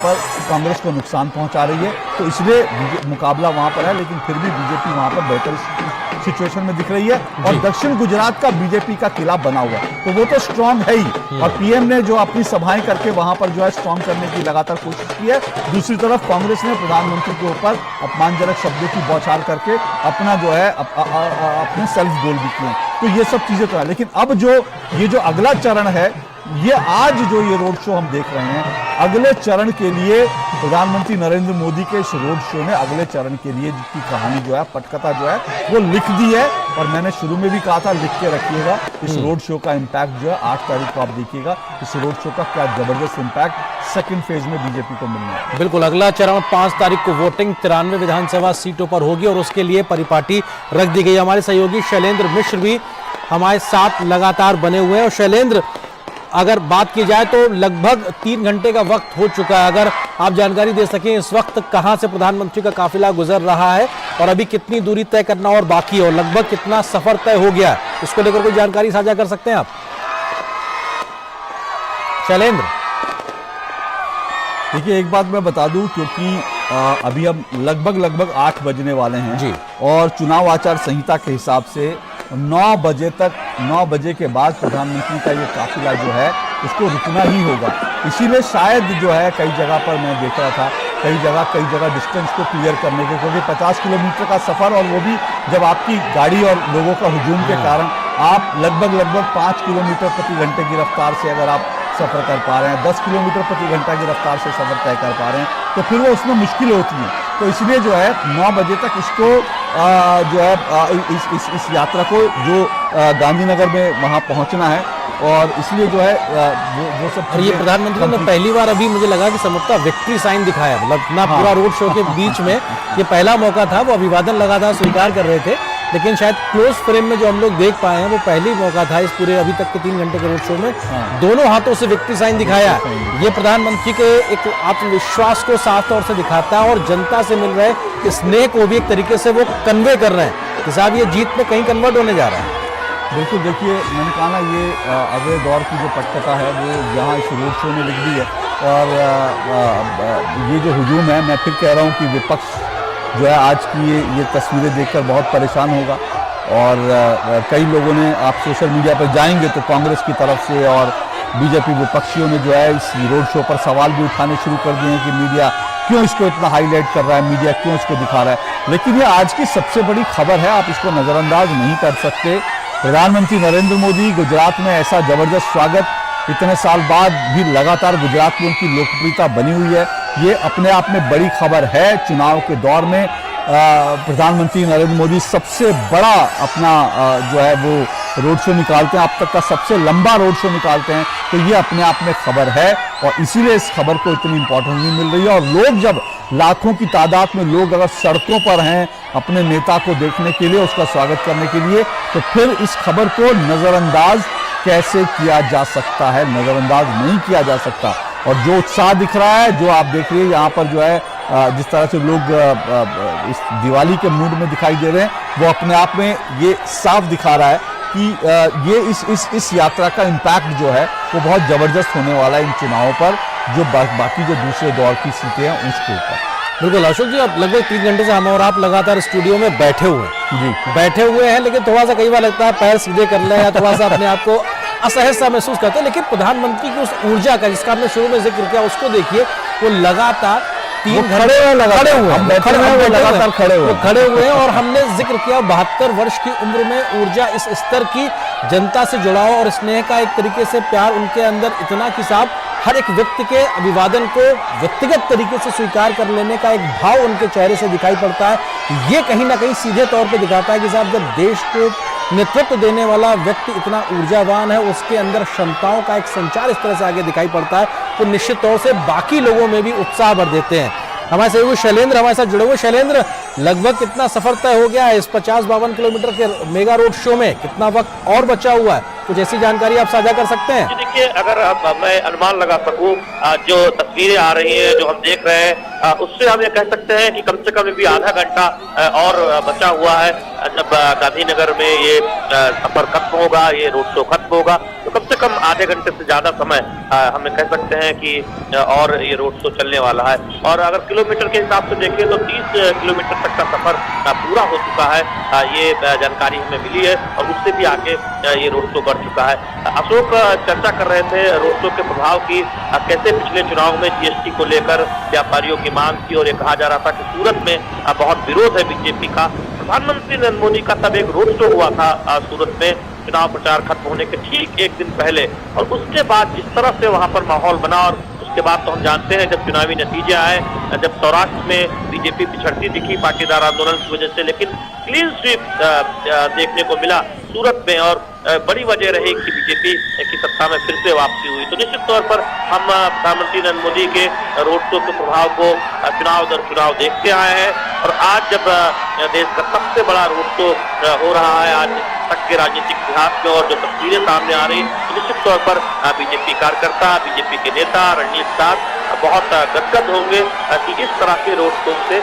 पर कांग्रेस को नुकसान पहुंचा रही है, तो इसलिए मुकाबला वहां पर है, लेकिन फिर भी बीजेपी वहां पर बेहतर सिचुएशन में दिख रही है। और दक्षिण गुजरात का बीजेपी का किला बना हुआ है, तो वो तो स्ट्रांग है ही। और पीएम ने जो अपनी सभाएं करके वहां पर जो है स्ट्रांग करने की लगातार कोशिश की है। दूसरी तरफ कांग्रेस ने प्रधानमंत्री के ऊपर अपमानजनक शब्दों की बौछार करके अपना जो है अपने सेल्फ गोल भी किए। तो ये सब चीजें तो है, लेकिन अब ये जो अगला चरण है, ये आज जो ये रोड शो हम देख रहे हैं, अगले चरण के लिए प्रधानमंत्री नरेंद्र मोदी के इस रोड शो ने अगले चरण के लिए की कहानी जो है, पटकथा जो है वो लिख दी है। और मैंने शुरू में भी कहा था, लिख के रखिएगा, इस रोड शो का इंपैक्ट जो है 8 तारीख को आप देखिएगा, इस रोड शो का क्या जबरदस्त इंपैक्ट सेकंड फेज में बीजेपी को मिलना है। बिल्कुल, अगला चरण 5 तारीख को वोटिंग 93 विधानसभा सीटों पर होगी और उसके लिए परिपाटी रख दी गई। हमारे सहयोगी शैलेंद्र मिश्र भी हमारे साथ लगातार बने हुए हैं। और शैलेंद्र, अगर बात की जाए तो लगभग 3 घंटे का वक्त हो चुका है, अगर आप जानकारी दे सकें इस वक्त कहां से प्रधानमंत्री का काफिला गुजर रहा है और अभी कितनी दूरी तय करना और बाकी है और लगभग कितना सफर तय हो गया है, इसको लेकर कोई जानकारी साझा कर सकते हैं आप शैलेंद्र? देखिए, एक बात मैं बता दूं, क्योंकि अभी हम लगभग 8 बजने वाले हैं जी, और चुनाव आचार संहिता के हिसाब से 9 बजे के बाद प्रधानमंत्री का ये काफिला जो है उसको रुकना ही होगा। इसीलिए शायद जो है कई जगह पर मैं देख रहा था, कई जगह डिस्टेंस को क्लियर करने के, क्योंकि 50 किलोमीटर का सफर, और वो भी जब आपकी गाड़ी और लोगों का हुजूम के कारण आप लगभग 5 किलोमीटर प्रति घंटे की रफ्तार से अगर आप सफर कर पा रहे हैं, 10 किलोमीटर प्रति घंटा की रफ्तार से सफर तय कर पा रहे हैं, तो फिर वो उसमें मुश्किल होती है। तो इसलिए जो है 9 बजे तक इसको जो है इस यात्रा को जो गांधीनगर में वहां पहुंचना है, और इसलिए जो है वो सब। और ये प्रधानमंत्री ने पहली बार, अभी मुझे लगा कि समझता विक्ट्री साइन दिखाया, मतलब ना पूरा रोड शो के बीच में ये पहला मौका था, वो अभिवादन लगातार स्वीकार कर रहे थे, लेकिन शायद क्लोज फ्रेम में जो हम लोग देख पाए हैं वो पहली मौका था इस पूरे अभी तक के 3 घंटे के रोड शो में। दोनों हाथों से विक्ट्री साइन दिखाया, ये प्रधानमंत्री के एक आत्मविश्वास को साफ तौर से दिखाता है और जनता से मिल रहे स्नेह को भी एक तरीके से वो कन्वे कर रहे हैं कि साहब ये जीत में कहीं कन्वर्ट होने जा रहा है। बिल्कुल, देखिए, मैंने कहा ना, ये अगले दौर की जो पटकथा है वो यहाँ इस रोड शो में लिख दी है। और ये जो हुजूम है, मैं फिर कह रहा हूँ कि विपक्ष जो है आज की ये तस्वीरें देखकर बहुत परेशान होगा। और कई लोगों ने, आप सोशल मीडिया पर जाएंगे तो कांग्रेस की तरफ से और बीजेपी विपक्षियों ने जो है इस रोड शो पर सवाल भी उठाने शुरू कर दिए हैं कि मीडिया क्यों इसको इतना हाईलाइट कर रहा है, मीडिया क्यों इसको दिखा रहा है। लेकिन ये आज की सबसे बड़ी खबर है, आप इसको नज़रअंदाज नहीं कर सकते। प्रधानमंत्री नरेंद्र मोदी गुजरात में ऐसा जबरदस्त स्वागत, इतने साल बाद भी लगातार गुजरात में उनकी लोकप्रियता बनी हुई है, ये अपने आप में बड़ी खबर है। चुनाव के दौर में प्रधानमंत्री नरेंद्र मोदी सबसे बड़ा अपना जो है वो रोड शो निकालते हैं, अब तक का सबसे लंबा रोड शो निकालते हैं, तो ये अपने आप में खबर है। और इसीलिए इस खबर को इतनी इंपॉर्टेंस नहीं मिल रही है। और लोग, जब लाखों की तादाद में लोग अगर सड़कों पर हैं अपने नेता को देखने के लिए, उसका स्वागत करने के लिए, तो फिर इस खबर को नज़रअंदाज कैसे किया जा सकता है? नज़रअंदाज नहीं किया जा सकता। और जो उत्साह दिख रहा है, जो आप देख रहे हैं यहाँ पर जो है, जिस तरह से लोग इस दिवाली के मूड में दिखाई दे रहे हैं, वो अपने आप में ये साफ दिखा रहा है कि ये इस यात्रा का इम्पैक्ट जो है वो बहुत ज़बरदस्त होने वाला है इन चुनावों पर, जो बाकी जो दूसरे दौर की सीटें हैं उसके ऊपर। बिल्कुल अशोक जी, अब लगभग 3 घंटे से हम और आप लगातार स्टूडियो में बैठे हुए हैं जी, बैठे हुए हैं, लेकिन थोड़ा सा कई बार लगता है पैर सीधे कर ले या थोड़ा सा अपने आप को असहज सा महसूस करते हैं। लेकिन प्रधानमंत्री की उस ऊर्जा का, जिसका आपने शुरू में जिक्र किया, उसको देखिए, वो लगातार 3 घंटे खड़े हुए हैं। और हमने जिक्र किया 72 वर्ष की उम्र में ऊर्जा, इस स्तर की जनता से जुड़ाव और स्नेह का एक तरीके से प्यार उनके अंदर इतना कि साहब हर एक व्यक्ति के अभिवादन को व्यक्तिगत तरीके से स्वीकार कर लेने का एक भाव उनके चेहरे से दिखाई पड़ता है। ये कहीं ना कहीं सीधे तौर पे दिखाता है कि साहब जब देश को नेतृत्व देने वाला व्यक्ति इतना ऊर्जावान है, उसके अंदर क्षमताओं का एक संचार इस तरह से आगे दिखाई पड़ता है, तो निश्चित तौर से बाकी लोगों में भी उत्साह भर देते हैं। हमारे सहयोगी शैलेंद्र हमारे साथ जुड़े हुए। शैलेंद्र, लगभग कितना सफर तय हो गया है इस 50-52 किलोमीटर के मेगा रोड शो में? कितना वक्त और बचा हुआ है? कुछ ऐसी जानकारी आप साझा कर सकते हैं? देखिए, अगर मैं अनुमान लगा सकूं, जो तस्वीरें आ रही हैं, जो हम देख रहे हैं, उससे हम ये कह सकते हैं कि कम से कम भी आधा घंटा और बचा हुआ है। जब गांधीनगर में ये सफर खत्म होगा, ये रोड शो खत्म होगा, तो कम से कम आधे घंटे से ज्यादा समय हमें कह सकते हैं कि और ये रोड शो चलने वाला है। और अगर किलोमीटर के हिसाब से देखें तो 30 किलोमीटर तक का सफर पूरा हो चुका है, ये जानकारी हमें मिली है और उससे भी आगे ये रोड शो बढ़ चुका है। अशोक चर्चा कर रहे थे रोड शो के प्रभाव की, कैसे पिछले चुनाव में जीएसटी को लेकर व्यापारियों की मांग थी और ये कहा जा रहा था कि सूरत में बहुत विरोध है बीजेपी का। प्रधानमंत्री नरेंद्र मोदी का तब एक रोड शो हुआ था सूरत में चुनाव प्रचार खत्म होने के ठीक एक दिन पहले, और उसके बाद जिस तरह से वहां पर माहौल बना, और उसके बाद तो हम जानते हैं जब चुनावी नतीजे आए, जब सौराष्ट्र में बीजेपी पिछड़ती दिखी पाटीदार आंदोलन की वजह से, लेकिन क्लीन स्वीप देखने को मिला सूरत में, और बड़ी वजह रही कि बीजेपी की सत्ता में फिर से वापसी हुई। तो निश्चित तौर पर हम प्रधानमंत्री नरेंद्र मोदी के रोड शो के प्रभाव को चुनाव दर चुनाव देखते आए हैं, और आज जब देश का सबसे बड़ा रोड शो हो रहा है आज तक के राजनीतिक इतिहास में, और जो तस्वीरें सामने आ रही, तो निश्चित तौर पर बीजेपी कार्यकर्ता, बीजेपी के नेता, रणनीतिकार बहुत गदगद होंगे कि इस तरह के रोड शो से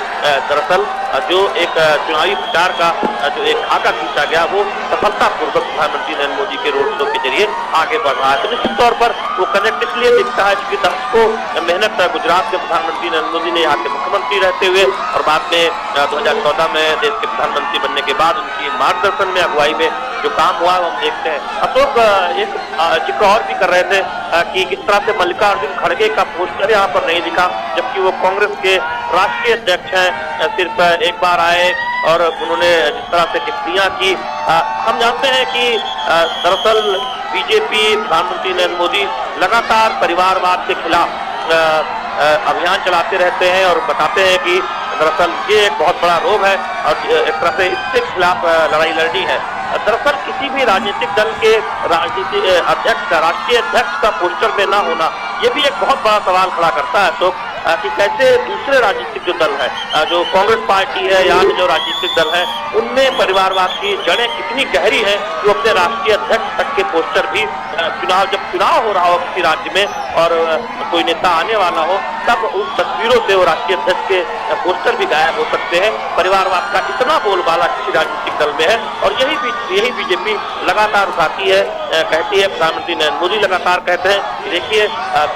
दरअसल जो एक चुनावी प्रचार का जो एक खाका खींचा गया वो सफलतापूर्वक प्रधानमंत्री नरेंद्र मोदी के रोड शो के जरिए आगे बढ़ रहा है। तो निश्चित तौर पर वो कनेक्ट इसलिए दिखता है क्योंकि दर्शकों मेहनत गुजरात के प्रधानमंत्री नरेंद्र मोदी ने यहाँ के मुख्यमंत्री रहते हुए और बाद में 2014 में देश के प्रधानमंत्री बनने के बाद उनकी मार्गदर्शन में, अगुवाई में जो काम हुआ है हम देखते हैं। अशोक एक जिक्र और भी कर रहे थे कि किस तरह से मल्लिकार्जुन खड़गे का पोस्टर यहाँ पर नहीं दिखा, जबकि वो कांग्रेस के राष्ट्रीय अध्यक्ष हैं, सिर्फ एक बार आए और उन्होंने जिस तरह से टिप्पणियां की। हम जानते हैं कि दरअसल बीजेपी, प्रधानमंत्री नरेंद्र मोदी लगातार परिवारवाद के खिलाफ अभियान चलाते रहते हैं और बताते हैं कि दरअसल ये एक बहुत बड़ा रोग है और एक तरह से इसके खिलाफ लड़ाई लड़नी है। दरअसल किसी भी राजनीतिक दल के राजनीतिक अध्यक्ष का, राष्ट्रीय अध्यक्ष का पोस्टर में ना होना, ये भी एक बहुत बड़ा सवाल खड़ा करता है तो कि कैसे दूसरे राजनीतिक जो दल है, जो कांग्रेस पार्टी है या जो राजनीतिक दल है, उनमें परिवारवाद की जड़ें कितनी गहरी है जो अपने राष्ट्रीय अध्यक्ष तक के पोस्टर भी जब चुनाव हो रहा हो किसी राज्य में और कोई नेता आने वाला हो, तब उस तस्वीरों से वो राष्ट्रीय अध्यक्ष के पोस्टर भी गायब हो सकते हैं। परिवारवाद का इतना बोलबाला किसी राजनीतिक दल में है और यही बीजेपी लगातार उठाती है, कहती है। प्रधानमंत्री नरेंद्र मोदी लगातार कहते हैं देखिए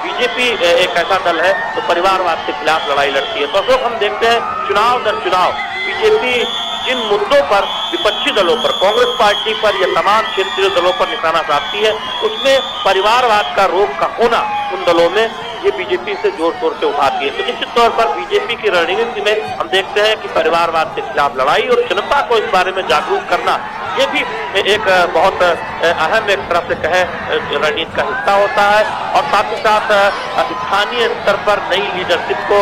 बीजेपी एक ऐसा दल है तो परिवारवाद के खिलाफ लड़ाई लड़ती है। तो अशोक हम देखते हैं चुनाव दर चुनाव बीजेपी जिन मुद्दों पर विपक्षी दलों पर, कांग्रेस पार्टी पर या तमाम क्षेत्रीय दलों पर निशाना साधती है, उसमें परिवारवाद का रोग का होना उन दलों में ये बीजेपी से जोर शोर से उठाती है। तो निश्चित तौर पर बीजेपी की रणनीति में हम देखते हैं कि परिवारवाद के खिलाफ लड़ाई और जनता को इस बारे में जागरूक करना, ये भी एक बहुत अहम एक तरह से कहे रणनीति का हिस्सा होता है। और साथ ही साथ स्थानीय स्तर पर नई लीडरशिप को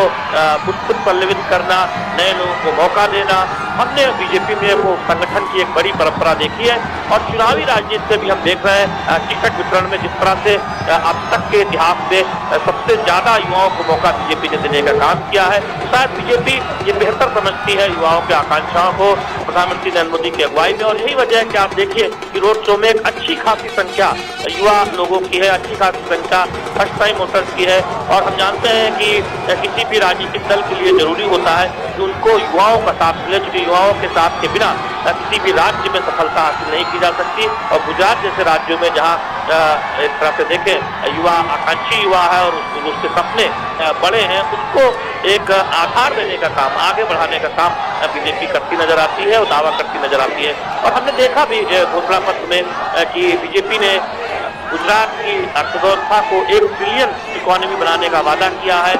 खुद पल्लवित करना, नए लोगों को मौका देना, हमने बीजेपी में वो संगठन की एक बड़ी परंपरा देखी है। और चुनावी राजनीति से भी हम देख रहे हैं टिकट वितरण में जिस तरह से अब तक के इतिहास में सबसे ज्यादा युवाओं को मौका बीजेपी ने देने का काम किया है। शायद बीजेपी ये बेहतर समझती है युवाओं की आकांक्षाओं को प्रधानमंत्री नरेंद्र मोदी की अगुवाई में, और यही वजह है कि आप देखिए कि रोड शो में एक अच्छी खासी संख्या युवा लोगों की है, अच्छी खासी संख्या फर्स्ट टाइम वोटर्स की है। और हम जानते हैं कि किसी भी राजनीतिक दल के लिए जरूरी होता है कि उनको युवाओं का साथ मिले, क्योंकि युवाओं के साथ के बिना किसी भी राज्य में सफलता हासिल नहीं की जा सकती। और गुजरात जैसे राज्यों में जहाँ एक तरह से देखें युवा आकांक्षी युवा है और उसके सपने बड़े हैं, उसको एक आधार देने का काम, आगे बढ़ाने का काम बीजेपी करती नजर आती है और दावा करती नजर आती है। और हमने देखा भी घोषणा पत्र में कि बीजेपी ने गुजरात की अर्थव्यवस्था को 1 ट्रिलियन इकोनॉमी बनाने का वादा किया है।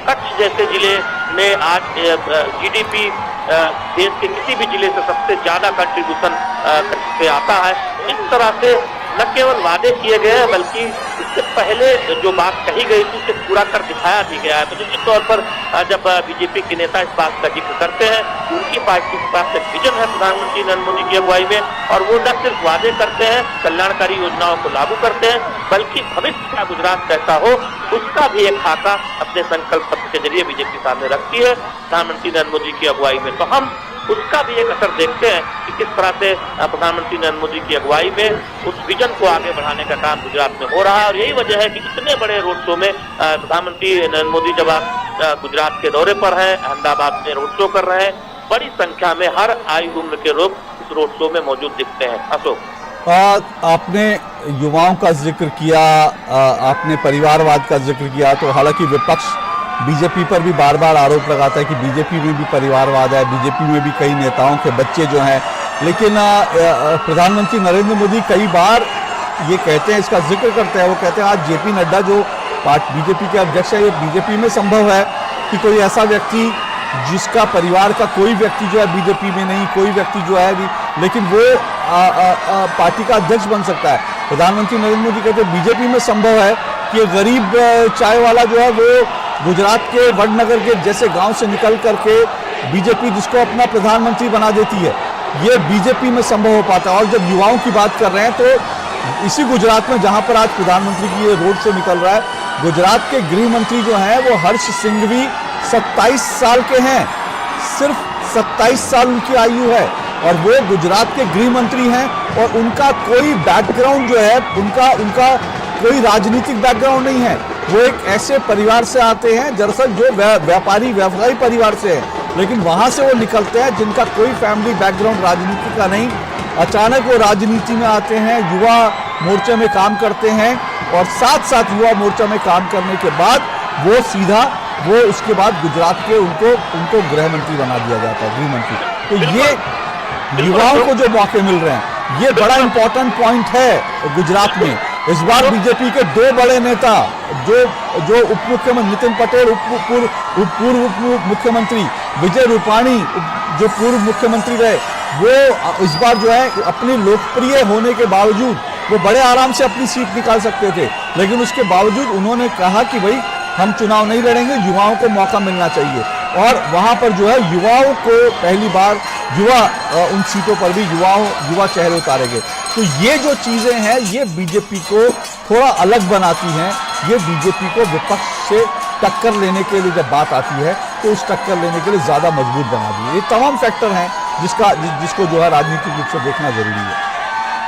कच्छ जैसे जिले में आज जीडीपी देश के किसी भी जिले से सबसे ज्यादा कंट्रीब्यूशन कच्छ से आता है। इस तरह से न केवल वादे किए गए हैं बल्कि इससे पहले जो बात कही गई थी उसे पूरा कर दिखाया भी गया है। तो निश्चित तौर पर जब बीजेपी के नेता इस बात का जिक्र करते हैं कि उनकी पार्टी के पास एक विजन है प्रधानमंत्री नरेंद्र मोदी की अगुवाई में, और वो न सिर्फ वादे करते हैं, कल्याणकारी योजनाओं को लागू करते हैं, बल्कि भविष्य का गुजरात कैसा हो उसका भी एक खाका अपने संकल्प पत्र के जरिए बीजेपी सामने रखती है प्रधानमंत्री नरेंद्र मोदी की अगुवाई में। तो हम उसका भी एक असर देखते हैं कि किस तरह से प्रधानमंत्री नरेंद्र मोदी की अगुवाई में उस विजन को आगे बढ़ाने का काम गुजरात में हो रहा है। और यही वजह है कि इतने बड़े रोड शो में प्रधानमंत्री नरेंद्र मोदी जब गुजरात के दौरे पर हैं, अहमदाबाद में रोड शो कर रहे हैं, बड़ी संख्या में हर आयु उम्र के लोग इस रोड शो में मौजूद दिखते हैं। अशोक। आपने युवाओं का जिक्र किया, आपने परिवारवाद का जिक्र किया, तो हालांकि विपक्ष बीजेपी पर भी बार बार आरोप लगाता है कि बीजेपी में भी परिवारवाद है, बीजेपी में भी कई नेताओं के बच्चे जो हैं, लेकिन प्रधानमंत्री नरेंद्र मोदी कई बार ये कहते हैं, इसका जिक्र करते हैं, वो कहते हैं आज जेपी नड्डा जो बीजेपी के अध्यक्ष है, ये बीजेपी में संभव है कि कोई ऐसा व्यक्ति जिसका परिवार का कोई व्यक्ति जो है बीजेपी में नहीं, कोई व्यक्ति जो है भी, लेकिन वो पार्टी का अध्यक्ष बन सकता है। प्रधानमंत्री नरेंद्र मोदी कहते हैं बीजेपी में संभव है कि ये गरीब चाय वाला जो है वो गुजरात के वडनगर के जैसे गांव से निकल करके बीजेपी जिसको अपना प्रधानमंत्री बना देती है, ये बीजेपी में संभव हो पाता है। और जब युवाओं की बात कर रहे हैं तो इसी गुजरात में जहां पर आज प्रधानमंत्री की ये रोड शो निकल रहा है, गुजरात के गृह मंत्री जो हैं वो हर्ष सिंघवी 27 साल के हैं, सिर्फ 27 साल उनकी आयु है और वो गुजरात के गृह मंत्री हैं और उनका कोई बैकग्राउंड जो है उनका कोई राजनीतिक बैकग्राउंड नहीं है। वो एक ऐसे परिवार से आते हैं दरअसल जो व्यवसायी परिवार से है, लेकिन वहां से वो निकलते हैं जिनका कोई फैमिली बैकग्राउंड राजनीति का नहीं, अचानक वो राजनीति में आते हैं, युवा मोर्चे में काम करते हैं और साथ साथ युवा मोर्चा में काम करने के बाद वो उसके बाद गुजरात के उनको गृह मंत्री बना दिया जाता है, गृह मंत्री। तो ये युवाओं को जो मौके मिल रहे हैं, ये बड़ा इंपॉर्टेंट पॉइंट है गुजरात में। इस बार बीजेपी के 2 बड़े नेता जो उप मुख्यमंत्री नितिन पटेल, पूर्व उप मुख्यमंत्री विजय रूपाणी जो पूर्व मुख्यमंत्री रहे, वो इस बार जो है अपनी लोकप्रिय होने के बावजूद वो बड़े आराम से अपनी सीट निकाल सकते थे, लेकिन उसके बावजूद उन्होंने कहा कि भाई हम चुनाव नहीं लड़ेंगे, युवाओं को मौका मिलना चाहिए। और वहां पर जो है युवाओं को पहली बार उन सीटों पर भी युवा चेहरे उतारे गए। तो ये जो चीजें हैं ये बीजेपी को थोड़ा अलग बनाती हैं, ये बीजेपी को विपक्ष से टक्कर लेने के लिए जब बात आती है तो उस टक्कर लेने के लिए ज्यादा मजबूत बना दी है। ये तमाम फैक्टर हैं जिसको जो है राजनीतिक रूप से देखना जरूरी है।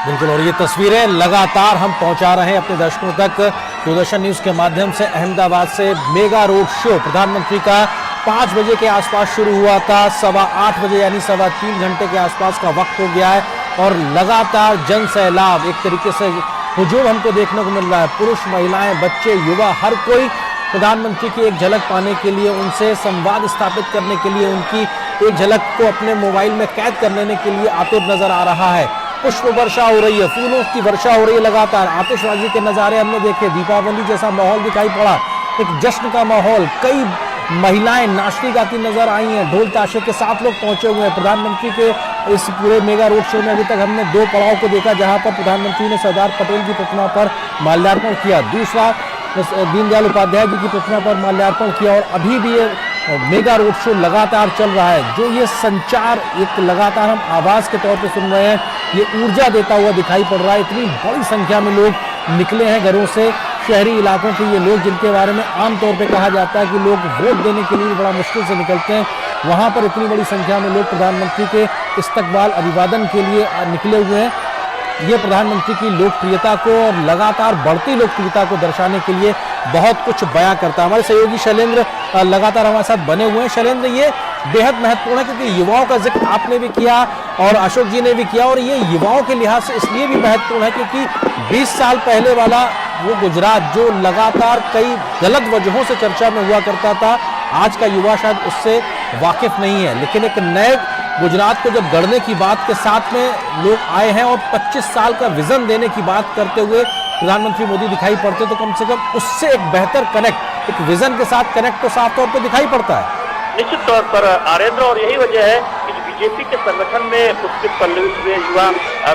बिल्कुल, और ये तस्वीरें लगातार हम पहुंचा रहे हैं अपने दर्शकों तक दूरदर्शन न्यूज के माध्यम से। अहमदाबाद से मेगा रोड शो प्रधानमंत्री का 5 बजे के आसपास शुरू हुआ था, 8:15 बजे यानी 3.25 घंटे के आसपास का वक्त हो गया है और लगातार जन सैलाब, एक तरीके से हुजूम हमको देखने को मिल रहा है। पुरुष, महिलाएं, बच्चे, युवा, हर कोई प्रधानमंत्री की एक झलक पाने के लिए, उनसे संवाद स्थापित करने के लिए, उनकी एक झलक को अपने मोबाइल में कैद कर लेने के लिए आतुर नजर आ रहा है। पुष्प वर्षा हो रही है, फूलों की वर्षा हो रही है, लगातार आतिशबाजी के नज़ारे हमने देखे, दीपावली जैसा माहौल दिखाई पड़ा, एक जश्न का माहौल, कई महिलाएं नाचती गाती नजर आई हैं, ढोल ताशे के साथ लोग पहुंचे हुए हैं। प्रधानमंत्री के इस पूरे मेगा रोड शो में अभी तक हमने 2 पड़ाव को देखा, जहां पर प्रधानमंत्री ने सरदार पटेल की प्रतिमा पर माल्यार्पण किया, दूसरा दीनदयाल उपाध्याय जी की प्रतिमा पर माल्यार्पण किया और अभी भी ये मेगा रोड शो लगातार चल रहा है। जो ये संचार एक लगातार हम आवाज के तौर पे सुन रहे हैं, ये ऊर्जा देता हुआ दिखाई पड़ रहा है। इतनी बड़ी संख्या में लोग निकले हैं घरों से, शहरी इलाकों के ये लोग जिनके बारे में आमतौर पे कहा जाता है कि लोग वोट देने के लिए बड़ा मुश्किल से निकलते हैं, वहाँ पर इतनी बड़ी संख्या में लोग प्रधानमंत्री के इस्तकबाल अभिवादन के लिए निकले हुए हैं। ये प्रधानमंत्री की लोकप्रियता को और लगातार बढ़ती लोकप्रियता को दर्शाने के लिए बहुत कुछ बयां करता है। हमारे सहयोगी शैलेंद्र लगातार हमारे साथ बने हुए हैं। शैलेंद्र, ये बेहद महत्वपूर्ण है क्योंकि युवाओं का जिक्र आपने भी किया और अशोक जी ने भी किया, और ये युवाओं के लिहाज से इसलिए भी महत्वपूर्ण है क्योंकि 20 साल पहले वाला वो गुजरात जो लगातार कई गलत वजहों से चर्चा में हुआ करता था, आज का युवा शायद उससे वाकिफ नहीं है, लेकिन एक नए गुजरात को जब गढ़ने की बात के साथ में लोग आए हैं और 25 साल का विजन देने की बात करते हुए प्रधानमंत्री मोदी दिखाई पड़ते, तो कम से कम उससे एक बेहतर कनेक्ट, एक विजन के साथ कनेक्ट तो साफ तौर पर दिखाई पड़ता है। निश्चित तौर पर आरेंद्र, और यही वजह है कि बीजेपी के संगठन में पुष्पित पल्लवित हुए युवा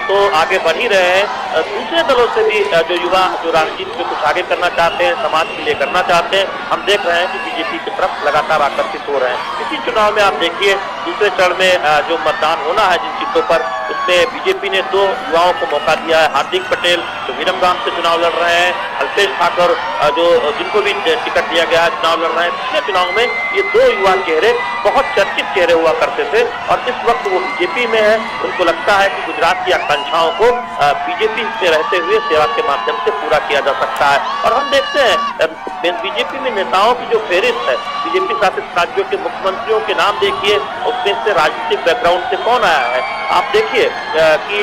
तो आगे बढ़ ही रहे हैं। दूसरे दलों से भी जो युवा जो राजनीति में कुछ आगे करना चाहते हैं, समाज के लिए करना चाहते हैं, हम देख रहे हैं कि बीजेपी की तरफ लगातार आकर्षित हो रहे हैं। इसी चुनाव में आप देखिए दूसरे चरण में जो मतदान होना है जिन सीटों पर, उसमें बीजेपी ने 2 युवाओं को मौका दिया है। हार्दिक पटेल जो विरमगाम से चुनाव लड़ रहे हैं, अल्पेश ठाकुर जो जिनको भी टिकट दिया गया है चुनाव लड़ रहे हैं। पिछले चुनाव में ये 2 युवा चेहरे बहुत चर्चित चेहरे हुआ करते थे और इस वक्त वो बीजेपी में है। उनको लगता है कि गुजरात की आकांक्षाओं को बीजेपी में रहते हुए सेवा के माध्यम से पूरा किया जा सकता है। और हम देखते हैं बीजेपी में नेताओं की जो फेहरिस्त है, बीजेपी शासित राज्यों के मुख्यमंत्रियों के नाम देखिए, उसमें से राजनीतिक बैकग्राउंड से कौन आया है। आप देखिए कि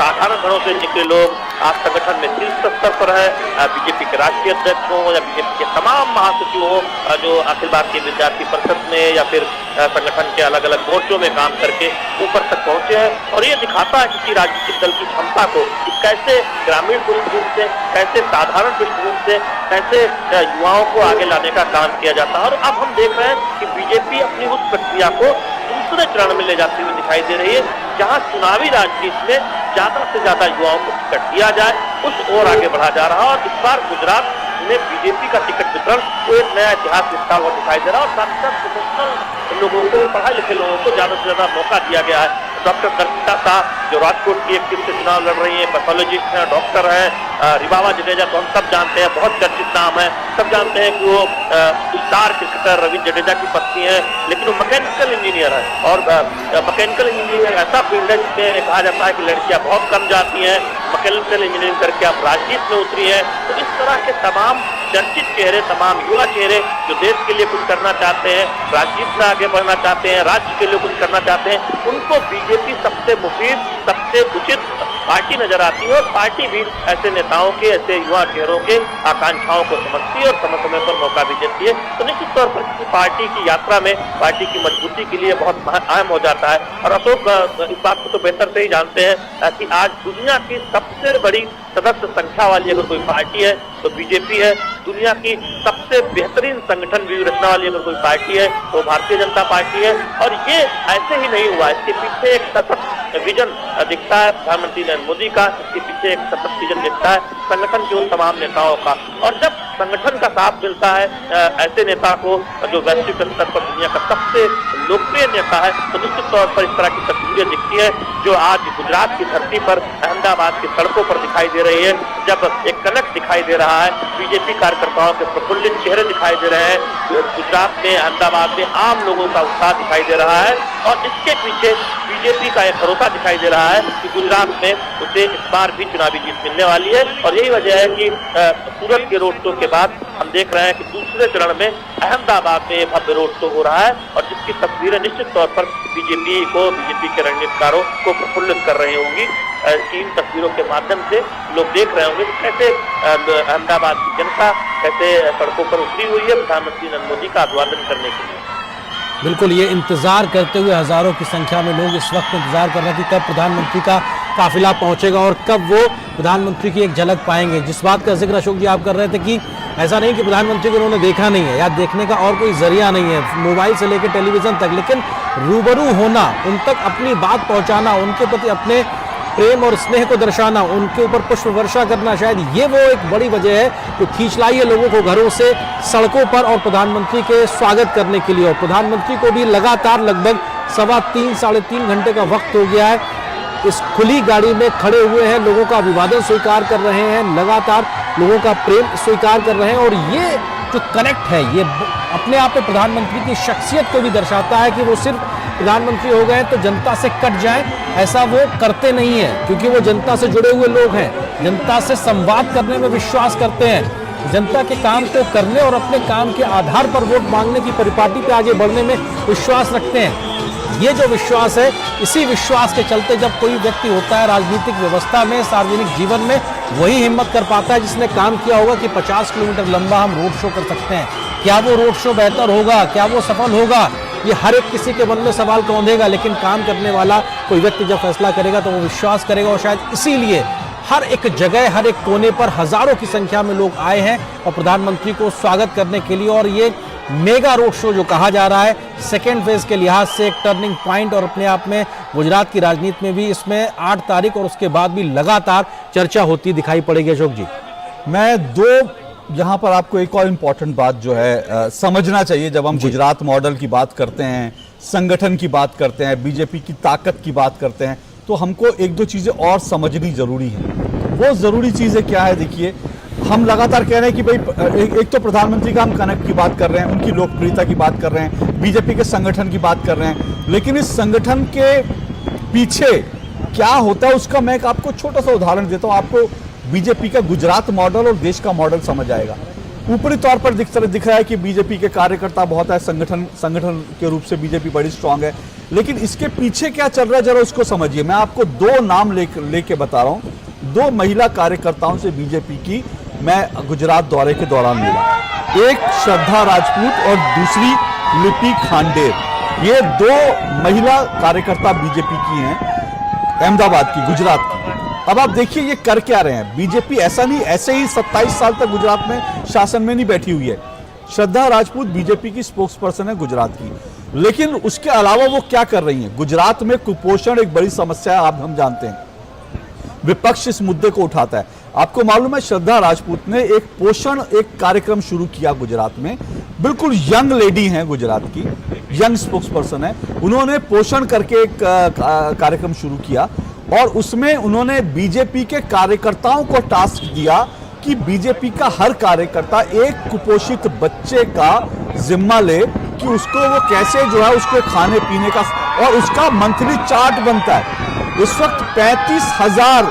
साधारण घरों से निकले लोग आज संगठन में शीर्ष स्तर पर है। बीजेपी के राष्ट्रीय अध्यक्ष हों या बीजेपी के तमाम महासचिव हों, जो अखिल भारतीय विद्यार्थी परिषद में या फिर संगठन के अलग अलग मोर्चों में काम करके ऊपर तक पहुंचे हैं। और ये दिखाता है किसी राजनीतिक दल की क्षमता को कि कैसे ग्रामीण पृष्ठभूमि से, कैसे साधारण पृष्ठभूमि से, कैसे युवाओं को आगे लाने का काम किया जाता है। और अब हम देख रहे हैं कि बीजेपी अपनी उस प्रक्रिया को दूसरे चरण में ले जाती हुई दिखाई दे रही है, जहां चुनावी राजनीति में ज्यादा से ज्यादा युवाओं को टिकट दिया जाए, उस ओर आगे बढ़ा जा रहा है। और इस बार गुजरात में बीजेपी का टिकट वितरण को एक नया इतिहास लिखता हुआ दिखाई दे रहा है। और साथ ही साथ प्रोफेशनल लोगों को, पढ़ाई लिखे लोगों को ज्यादा से ज्यादा मौका दिया गया है। डॉक्टर दर्शिता शाह जो राजकोट की एक टीम से चुनाव लड़ रही है, पैथोलॉजिस्ट हैं, डॉक्टर हैं। रिबावा जडेजा तो हम सब जानते हैं, बहुत चर्चित नाम है, सब जानते हैं कि वो स्टार क्रिकेटर रविंद्र जडेजा की पत्नी है, लेकिन वो मैकेनिकल इंजीनियर है। और मैकेनिकल इंजीनियर ऐसा फील्ड है जिसमें कहा जाता है कि लड़कियां बहुत कम जाती हैं। मैकेनिकल इंजीनियरिंग करके आप राजनीति में उतरी है। तो इस तरह के तमाम चर्चित चेहरे, तमाम युवा चेहरे जो देश के लिए कुछ करना चाहते हैं, राजनीति में आगे बढ़ना चाहते हैं, राज्य के लिए कुछ करना चाहते हैं, उनको बीजेपी सबसे मुफीद, सबसे उचित पार्टी नजर आती है। और पार्टी भी ऐसे नेताओं के, ऐसे युवा चेहरों के आकांक्षाओं को समझती है और समय समय पर मौका भी देती है। तो निश्चित तौर पर किसी पार्टी की यात्रा में पार्टी की मजबूती के लिए बहुत अहम हो जाता है। और अशोक इस बात को तो बेहतर से ही जानते हैं कि आज दुनिया की सबसे बड़ी सदस्य संख्या वाली अगर कोई पार्टी है तो बीजेपी है। दुनिया की सबसे बेहतरीन संगठन व्यूहरचना वाली अगर कोई पार्टी है तो भारतीय जनता पार्टी है। और ये ऐसे ही नहीं हुआ, इसके पीछे एक सतत विजन दिखता है प्रधानमंत्री नरेंद्र मोदी का, इसके पीछे एक सतत विजन दिखता है संगठन के उन तमाम नेताओं का। और जब संगठन का साथ मिलता है ऐसे नेता को जो वैश्विक स्तर पर दुनिया का सबसे लोकप्रिय नेता है, तो निश्चित तौर पर इस तरह की तस्वीरें दिखती है जो आज गुजरात की धरती पर, अहमदाबाद की सड़कों पर दिखाई दे रही है। जब एक कनेक्ट दिखाई दे रहा है, बीजेपी कार्यकर्ताओं के प्रफुल्लित चेहरे दिखाई दे रहे हैं, गुजरात में, अहमदाबाद में आम लोगों का उत्साह दिखाई दे रहा है। और इसके पीछे बीजेपी का एक भरोसा दिखाई दे रहा है कि गुजरात में उसे इस बार भी चुनावी जीत मिलने वाली है। और यही वजह है कि सूरत के रोड शो के बाद हम देख रहे हैं कि दूसरे चरण में अहमदाबाद में भव्य रोड शो हो रहा है, और जिसकी तस्वीरें निश्चित तौर पर बीजेपी को, बीजेपी के रणनीतिकारों को प्रफुल्लित कर रही होंगी। इन तस्वीरों के माध्यम से लोग देख रहे होंगे कैसे अहमदाबाद की जनता कैसे सड़कों पर उतरी हुई है प्रधानमंत्री नरेंद्र मोदी का अभिवादन करने के लिए। बिल्कुल, ये इंतजार करते हुए हजारों की संख्या में लोग इस वक्त इंतजार कर रहे हैं कि कब प्रधानमंत्री का काफिला पहुंचेगा और कब वो प्रधानमंत्री की एक झलक पाएंगे। जिस बात का जिक्र अशोक जी आप कर रहे थे कि ऐसा नहीं कि प्रधानमंत्री को उन्होंने देखा नहीं है या देखने का और कोई जरिया नहीं है, मोबाइल से लेकर टेलीविजन तक, लेकिन रूबरू होना, उन तक अपनी बात पहुंचाना, उनके प्रति अपने प्रेम और स्नेह को दर्शाना, उनके ऊपर पुष्प वर्षा करना, शायद ये वो एक बड़ी वजह है जो खींच लाई है लोगों को घरों से सड़कों पर और प्रधानमंत्री के स्वागत करने के लिए। और प्रधानमंत्री को भी लगातार लगभग 3.25 साढ़े 3 घंटे का वक्त हो गया है, इस खुली गाड़ी में खड़े हुए हैं, लोगों का अभिवादन स्वीकार कर रहे हैं, लगातार लोगों का प्रेम स्वीकार कर रहे हैं। और ये जो कनेक्ट है, ये अपने आप में प्रधानमंत्री की शख्सियत को भी दर्शाता है कि वो सिर्फ प्रधानमंत्री हो गए तो जनता से कट जाए, ऐसा वो करते नहीं है, क्योंकि वो जनता से जुड़े हुए लोग हैं, जनता से संवाद करने में विश्वास करते हैं, जनता के काम को करने और अपने काम के आधार पर वोट मांगने की परिपाटी पे आगे बढ़ने में विश्वास रखते हैं। ये जो विश्वास है, इसी विश्वास के चलते जब कोई व्यक्ति होता है राजनीतिक व्यवस्था में, सार्वजनिक जीवन में, वही हिम्मत कर पाता है जिसने काम किया होगा कि 50 किलोमीटर लंबा हम रोड शो कर सकते हैं। क्या वो रोड शो बेहतर होगा, क्या वो सफल होगा, ये हर एक किसी के मन में सवाल कौंधेगा, लेकिन काम करने वाला कोई व्यक्ति जब फैसला करेगा तो वो विश्वास करेगा। और शायद इसीलिए हर एक जगह, हर एक कोने पर हजारों की संख्या में लोग आए हैं और प्रधानमंत्री को स्वागत करने के लिए। और ये मेगा रोड शो जो कहा जा रहा है, सेकेंड फेज के लिहाज से एक टर्निंग पॉइंट और अपने आप में गुजरात की राजनीति में भी इसमें 8 तारीख और उसके बाद भी लगातार चर्चा होती दिखाई पड़ेगी। अशोक जी, मैं यहाँ पर आपको एक और इम्पॉर्टेंट बात जो है समझना चाहिए। जब हम गुजरात मॉडल की बात करते हैं, संगठन की बात करते हैं, बीजेपी की ताकत की बात करते हैं, तो हमको एक दो चीज़ें और समझनी जरूरी है। वो ज़रूरी चीज़ें क्या है? देखिए, हम लगातार कह रहे हैं कि भाई एक तो प्रधानमंत्री का हम कनेक्ट की बात कर रहे हैं, उनकी लोकप्रियता की बात कर रहे हैं, बीजेपी के संगठन की बात कर रहे हैं, लेकिन इस संगठन के पीछे क्या होता है उसका मैं आपको छोटा सा उदाहरण देता हूँ। आपको बीजेपी का गुजरात मॉडल और देश का मॉडल समझ आएगा। ऊपरी तौर पर दिख रहा है कि बीजेपी के कार्यकर्ता बहुत है, संगठन के रूप से बीजेपी बड़ी स्ट्रांग है, लेकिन इसके पीछे क्या चल रहा है जरा उसको समझिए। मैं आपको दो नाम लेके बता रहा हूं। दो महिला कार्यकर्ताओं से बीजेपी की मैं गुजरात दौरे के दौरान मिला, एक श्रद्धा राजपूत और दूसरी लिपि खांडेर। ये दो महिला कार्यकर्ता बीजेपी की हैं, अहमदाबाद की, गुजरात की। अब आप देखिए ये कर क्या रहे हैं। बीजेपी ऐसा नहीं, ऐसे ही 27 साल तक गुजरात में शासन में नहीं बैठी हुई है। श्रद्धा राजपूत बीजेपी की स्पोक्स पर्सन है गुजरात की, लेकिन उसके अलावा वो क्या कर रही हैं? गुजरात में कुपोषण एक बड़ी समस्या है, हम जानते हैं। विपक्ष इस मुद्दे को उठाता है। आपको मालूम है श्रद्धा राजपूत ने एक कार्यक्रम शुरू किया गुजरात में। बिल्कुल यंग लेडी हैं गुजरात की, यंग स्पोक्स पर्सन है। उन्होंने पोषण करके एक कार्यक्रम शुरू किया और उसमें उन्होंने बीजेपी के कार्यकर्ताओं को टास्क दिया कि बीजेपी का हर कार्यकर्ता एक कुपोषित बच्चे का जिम्मा ले कि उसको वो कैसे जो है उसको खाने पीने का, और उसका मंथली चार्ट बनता है। इस वक्त 35,000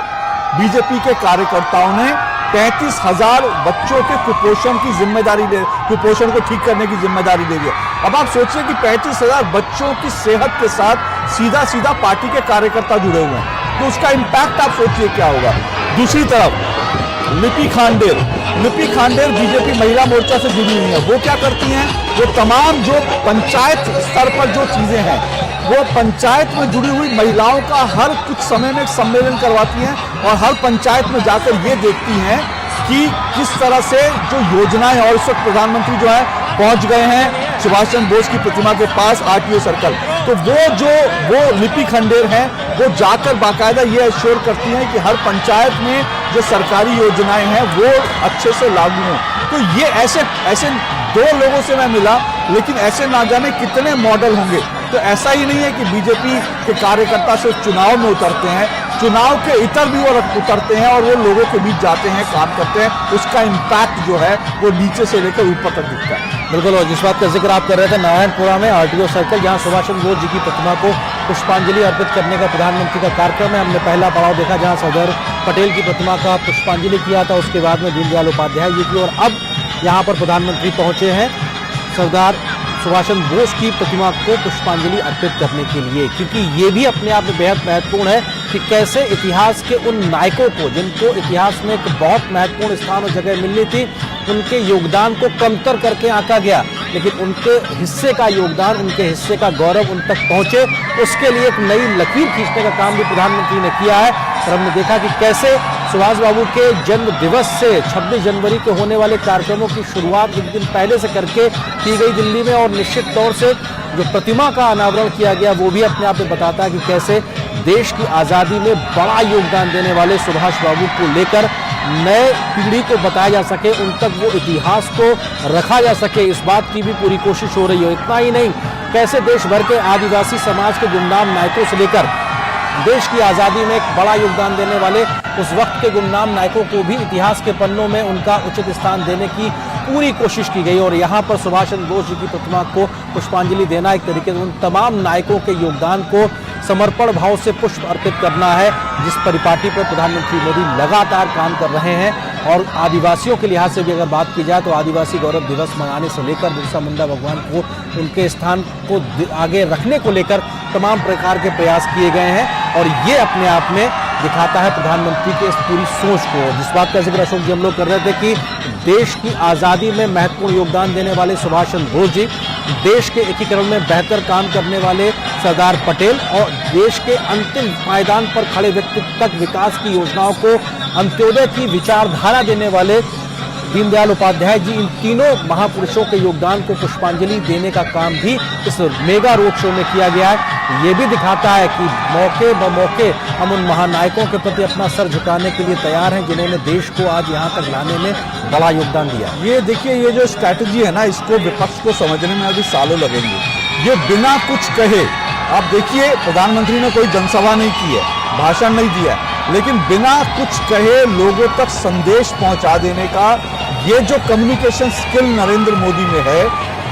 बीजेपी के कार्यकर्ताओं ने 35,000 बच्चों के कुपोषण की जिम्मेदारी कुपोषण को ठीक करने की जिम्मेदारी ले ली है। अब आप सोचिए कि 35,000 बच्चों की सेहत के साथ सीधा पार्टी के कार्यकर्ता जुड़े हुए हैं, तो उसका इंपैक्ट आप सोचिए क्या होगा। दूसरी तरफ लिपि खांडेर बीजेपी महिला मोर्चा से जुड़ी हुई है। वो क्या करती हैं? वो तमाम जो पंचायत स्तर पर जो चीजें हैं, वो पंचायत में जुड़ी हुई महिलाओं का हर कुछ समय में एक सम्मेलन करवाती हैं और हर पंचायत में जाकर ये देखती हैं कि किस तरह से जो योजनाएं, और इस वक्त प्रधानमंत्री जो है पहुंच गए हैं सुभाष चंद्र बोस की प्रतिमा के पास आरटीओ सर्कल, तो वो लिपि खांडेर हैं, वो जाकर बाकायदा ये एश्योर करती हैं कि हर पंचायत में जो सरकारी योजनाएं हैं वो अच्छे से लागू हों। तो ये ऐसे दो लोगों से मैं मिला, लेकिन ऐसे ना जाने कितने मॉडल होंगे। तो ऐसा ही नहीं है कि बीजेपी के कार्यकर्ता सिर्फ चुनाव में उतरते हैं, चुनाव के इतर भी वो उतरते हैं और वो लोगों के बीच जाते हैं, काम करते हैं। उसका इम्पैक्ट जो है वो नीचे से लेकर ऊपर तक दिखता है। बिल्कुल, और जिस बात का जिक्र आप कर रहे थे नारायणपुरा में आरटीओ सर्कल, जहां सुभाष चंद्र बोस जी की प्रतिमा को पुष्पांजलि अर्पित करने का प्रधानमंत्री का कार्यक्रम है। हमने पहला पड़ाव देखा जहां सरदार पटेल की प्रतिमा का पुष्पांजलि किया था, उसके बाद में दीनदयाल उपाध्याय जी की, और अब यहाँ पर प्रधानमंत्री पहुंचे हैं सरदार सुभाष चंद्र बोस की प्रतिमा को पुष्पांजलि अर्पित करने के लिए, क्योंकि ये भी अपने आप में बेहद महत्वपूर्ण है कि कैसे इतिहास के उन नायकों को, जिनको इतिहास में एक बहुत महत्वपूर्ण स्थान और जगह मिलनी थी, उनके योगदान को कमतर करके आंका गया, लेकिन उनके हिस्से का योगदान, उनके हिस्से का गौरव उन तक पहुंचे, उसके लिए एक नई लकीर खींचने का काम भी प्रधानमंत्री ने किया है। और हमने देखा कि कैसे सुभाष बाबू के जन्म दिवस से 26 जनवरी के होने वाले कार्यक्रमों की शुरुआत एक दिन पहले से करके की गई दिल्ली में, और निश्चित तौर से जो प्रतिमा का अनावरण किया गया वो भी अपने आप में बताता है कि कैसे देश की आज़ादी में बड़ा योगदान देने वाले सुभाष बाबू को लेकर नए पीढ़ी को बताया जा सके, उन तक वो इतिहास को रखा जा सके, इस बात की भी पूरी कोशिश हो रही है। इतना ही नहीं, कैसे देश भर के आदिवासी समाज के गुमनाम नायकों से लेकर देश की आज़ादी में एक बड़ा योगदान देने वाले उस वक्त के गुमनाम नायकों को भी इतिहास के पन्नों में उनका उचित स्थान देने की पूरी कोशिश की गई। और यहाँ पर सुभाष चंद्र बोस जी की प्रतिमा को पुष्पांजलि देना एक तरीके से उन तमाम नायकों के योगदान को समर्पण भाव से पुष्प अर्पित करना है, जिस परिपाटी पर प्रधानमंत्री मोदी लगातार काम कर रहे हैं। और आदिवासियों के लिहाज से भी अगर बात की जाए तो आदिवासी गौरव दिवस मनाने से लेकर बिरसा मुंडा भगवान को उनके स्थान को आगे रखने को लेकर तमाम प्रकार के प्रयास किए गए हैं, और ये अपने आप में दिखाता है प्रधानमंत्री के इस पूरी सोच को। जिस बात का जिक्र अशोक जी हम लोग कर रहे थे कि देश की आज़ादी में महत्वपूर्ण योगदान देने वाले सुभाष चंद्र बोस जी, देश के एकीकरण में बेहतर काम करने वाले सरदार पटेल, और देश के अंतिम पायदान पर खड़े व्यक्ति तक विकास की योजनाओं को, अंत्योदय की विचारधारा देने वाले दीनदयाल उपाध्याय जी, इन तीनों महापुरुषों के योगदान को पुष्पांजलि देने का काम भी इस मेगा रोड शो में किया गया है। ये भी दिखाता है कि मौके ब मौके हम उन महानायकों के प्रति अपना सर झुकाने के लिए तैयार हैं, जिन्होंने देश को आज यहाँ तक लाने में बड़ा योगदान दिया। ये देखिए, ये जो स्ट्रैटेजी है ना, इसको विपक्ष को समझने में अभी सालों लगेंगे। ये बिना कुछ कहे, आप देखिए प्रधानमंत्री ने कोई जनसभा नहीं की है, भाषण नहीं दिया है, लेकिन बिना कुछ कहे लोगों तक संदेश पहुंचा देने का ये जो कम्युनिकेशन स्किल नरेंद्र मोदी में है,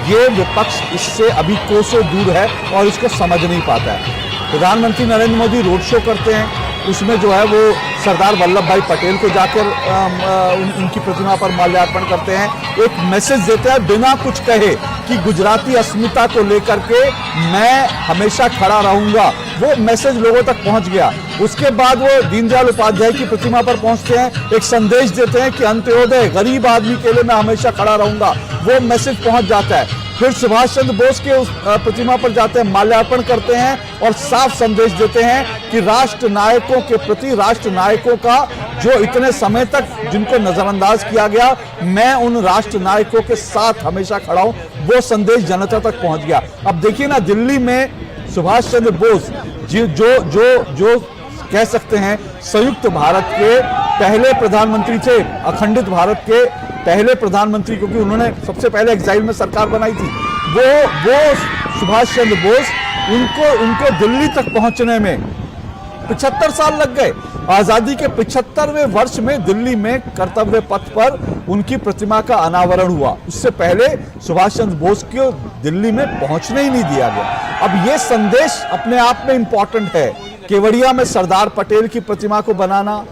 ये विपक्ष इससे अभी कोसों दूर है और इसको समझ नहीं पाता है। प्रधानमंत्री नरेंद्र मोदी रोड शो करते हैं, उसमें जो है वो सरदार वल्लभ भाई पटेल को जाकर उनकी प्रतिमा पर माल्यार्पण करते हैं, एक मैसेज देते हैं बिना कुछ कहे कि गुजराती अस्मिता को लेकर के मैं हमेशा खड़ा रहूंगा। वो मैसेज लोगों तक पहुंच गया। उसके बाद वो दीनदयाल उपाध्याय की प्रतिमा पर पहुंचते हैं, एक संदेश देते हैं कि अंत्योदय गरीब आदमी के लिए मैं हमेशा खड़ा रहूंगा। वो मैसेज पहुंच जाता है। फिर सुभाष चंद्र बोस के उस प्रतिमा पर जाते हैं, माल्यार्पण करते हैं और साफ संदेश देते हैं कि राष्ट्र नायकों के प्रति, राष्ट्र नायकों का जो इतने समय तक जिनको नजरअंदाज किया गया, मैं उन राष्ट्र नायकों के साथ हमेशा खड़ा हूं। वो संदेश जनता तक पहुंच गया। अब देखिए ना, दिल्ली में सुभाष चंद्र बोस जो कह सकते हैं संयुक्त भारत के पहले प्रधानमंत्री थे, अखंडित भारत के पहले प्रधानमंत्री, क्योंकि उन्होंने सबसे पहले एक्साइल में सरकार बनाई थी। वो सुभाष चंद्र बोस, उनको दिल्ली तक पहुंचने में 75 साल लग गए। आजादी के 75वें वर्ष में दिल्ली में कर्तव्य पथ पर उनकी प्रतिमा का अनावरण हुआ। उससे पहले सुभाष चंद्र बोस को दिल्ली में पहुंचने ही नहीं दिया गया। अब ये संदेश अपने आप में इंपॉर्टेंट है। केवड़िया में सरदार पटेल की प्रतिमा को बनाना,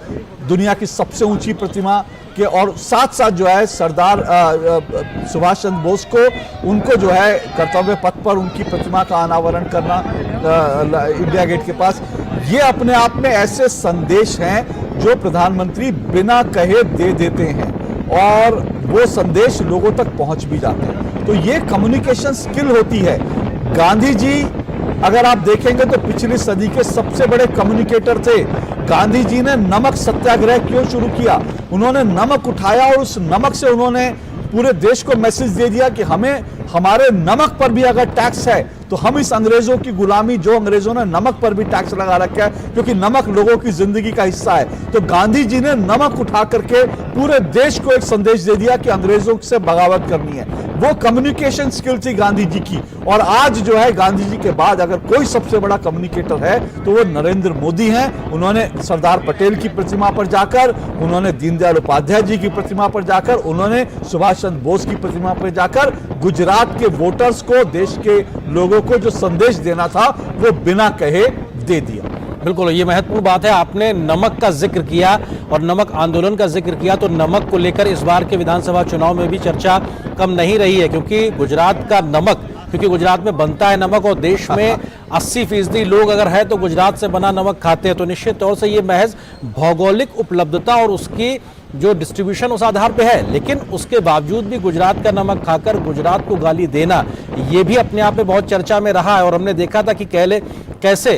दुनिया की सबसे ऊंची प्रतिमा के, और साथ साथ जो है सरदार सुभाष चंद्र बोस को, उनको जो है कर्तव्य पथ पर उनकी प्रतिमा का अनावरण करना इंडिया गेट के पास, ये अपने आप में ऐसे संदेश हैं जो प्रधानमंत्री बिना कहे दे देते हैं और वो संदेश लोगों तक पहुंच भी जाते हैं। तो ये कम्युनिकेशन स्किल होती है। गांधी जी अगर आप देखेंगे तो पिछली सदी के सबसे बड़े कम्युनिकेटर थे। गांधी जी ने नमक सत्याग्रह क्यों शुरू किया? उन्होंने नमक उठाया और उस नमक से उन्होंने पूरे देश को मैसेज दे दिया कि हमें, हमारे नमक पर भी अगर टैक्स है तो हम इस अंग्रेजों की गुलामी, जो अंग्रेजों ने नमक पर भी टैक्स लगा रखा है, क्योंकि नमक लोगों की जिंदगी का हिस्सा है। तो गांधी जी ने नमक उठा करके पूरे देश को एक संदेश दे दिया कि अंग्रेजों से बगावत करनी है। वो कम्युनिकेशन स्किल थी गांधी जी की। और आज जो है गांधी जी के बाद अगर कोई सबसे बड़ा कम्युनिकेटर है तो वो नरेंद्र मोदी हैं। उन्होंने सरदार पटेल की प्रतिमा पर जाकर, उन्होंने दीनदयाल उपाध्याय जी की प्रतिमा पर जाकर, उन्होंने सुभाष चंद्र बोस की प्रतिमा पर जाकर गुजरात के वोटर्स को, देश के लोगों को जो संदेश देना था वो बिना कहे दे दिया। बिल्कुल, ये महत्वपूर्ण बात है। आपने नमक का जिक्र किया और नमक आंदोलन का जिक्र किया, तो नमक को लेकर इस बार के विधानसभा चुनाव में भी चर्चा कम नहीं रही है, क्योंकि गुजरात का नमक, क्योंकि गुजरात में बनता है नमक और देश में 80% लोग अगर है तो गुजरात से बना नमक खाते हैं, तो निश्चित तौर से ये महज भौगोलिक उपलब्धता और उसकी जो डिस्ट्रीब्यूशन उस आधार पे है। लेकिन उसके बावजूद भी गुजरात का नमक खाकर गुजरात को गाली देना, ये भी अपने आप में बहुत चर्चा में रहा है। और हमने देखा था कि कैसे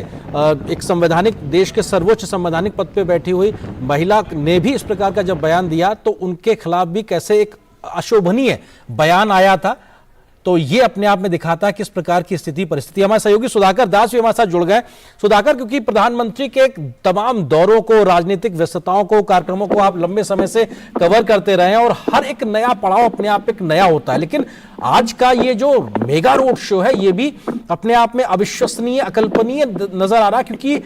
एक संवैधानिक, देश के सर्वोच्च संवैधानिक पद पे बैठी हुई महिला ने भी इस प्रकार का जब बयान दिया तो उनके खिलाफ भी कैसे एक अशोभनीय बयान आया था। तो ये अपने आप में दिखाता है किस प्रकार की स्थिति परिस्थिति। हमारे सहयोगी सुधाकर दास भी हमारे साथ जुड़ गए। सुधाकर, क्योंकि प्रधानमंत्री के तमाम दौरों को, राजनीतिक व्यस्तताओं को, कार्यक्रमों को आप लंबे समय से कवर करते रहे हैं और हर एक नया पड़ाव अपने आप एक नया होता है, लेकिन आज का ये जो मेगा रोड शो है ये भी अपने आप में अविश्वसनीय, अकल्पनीय नजर आ रहा है, क्योंकि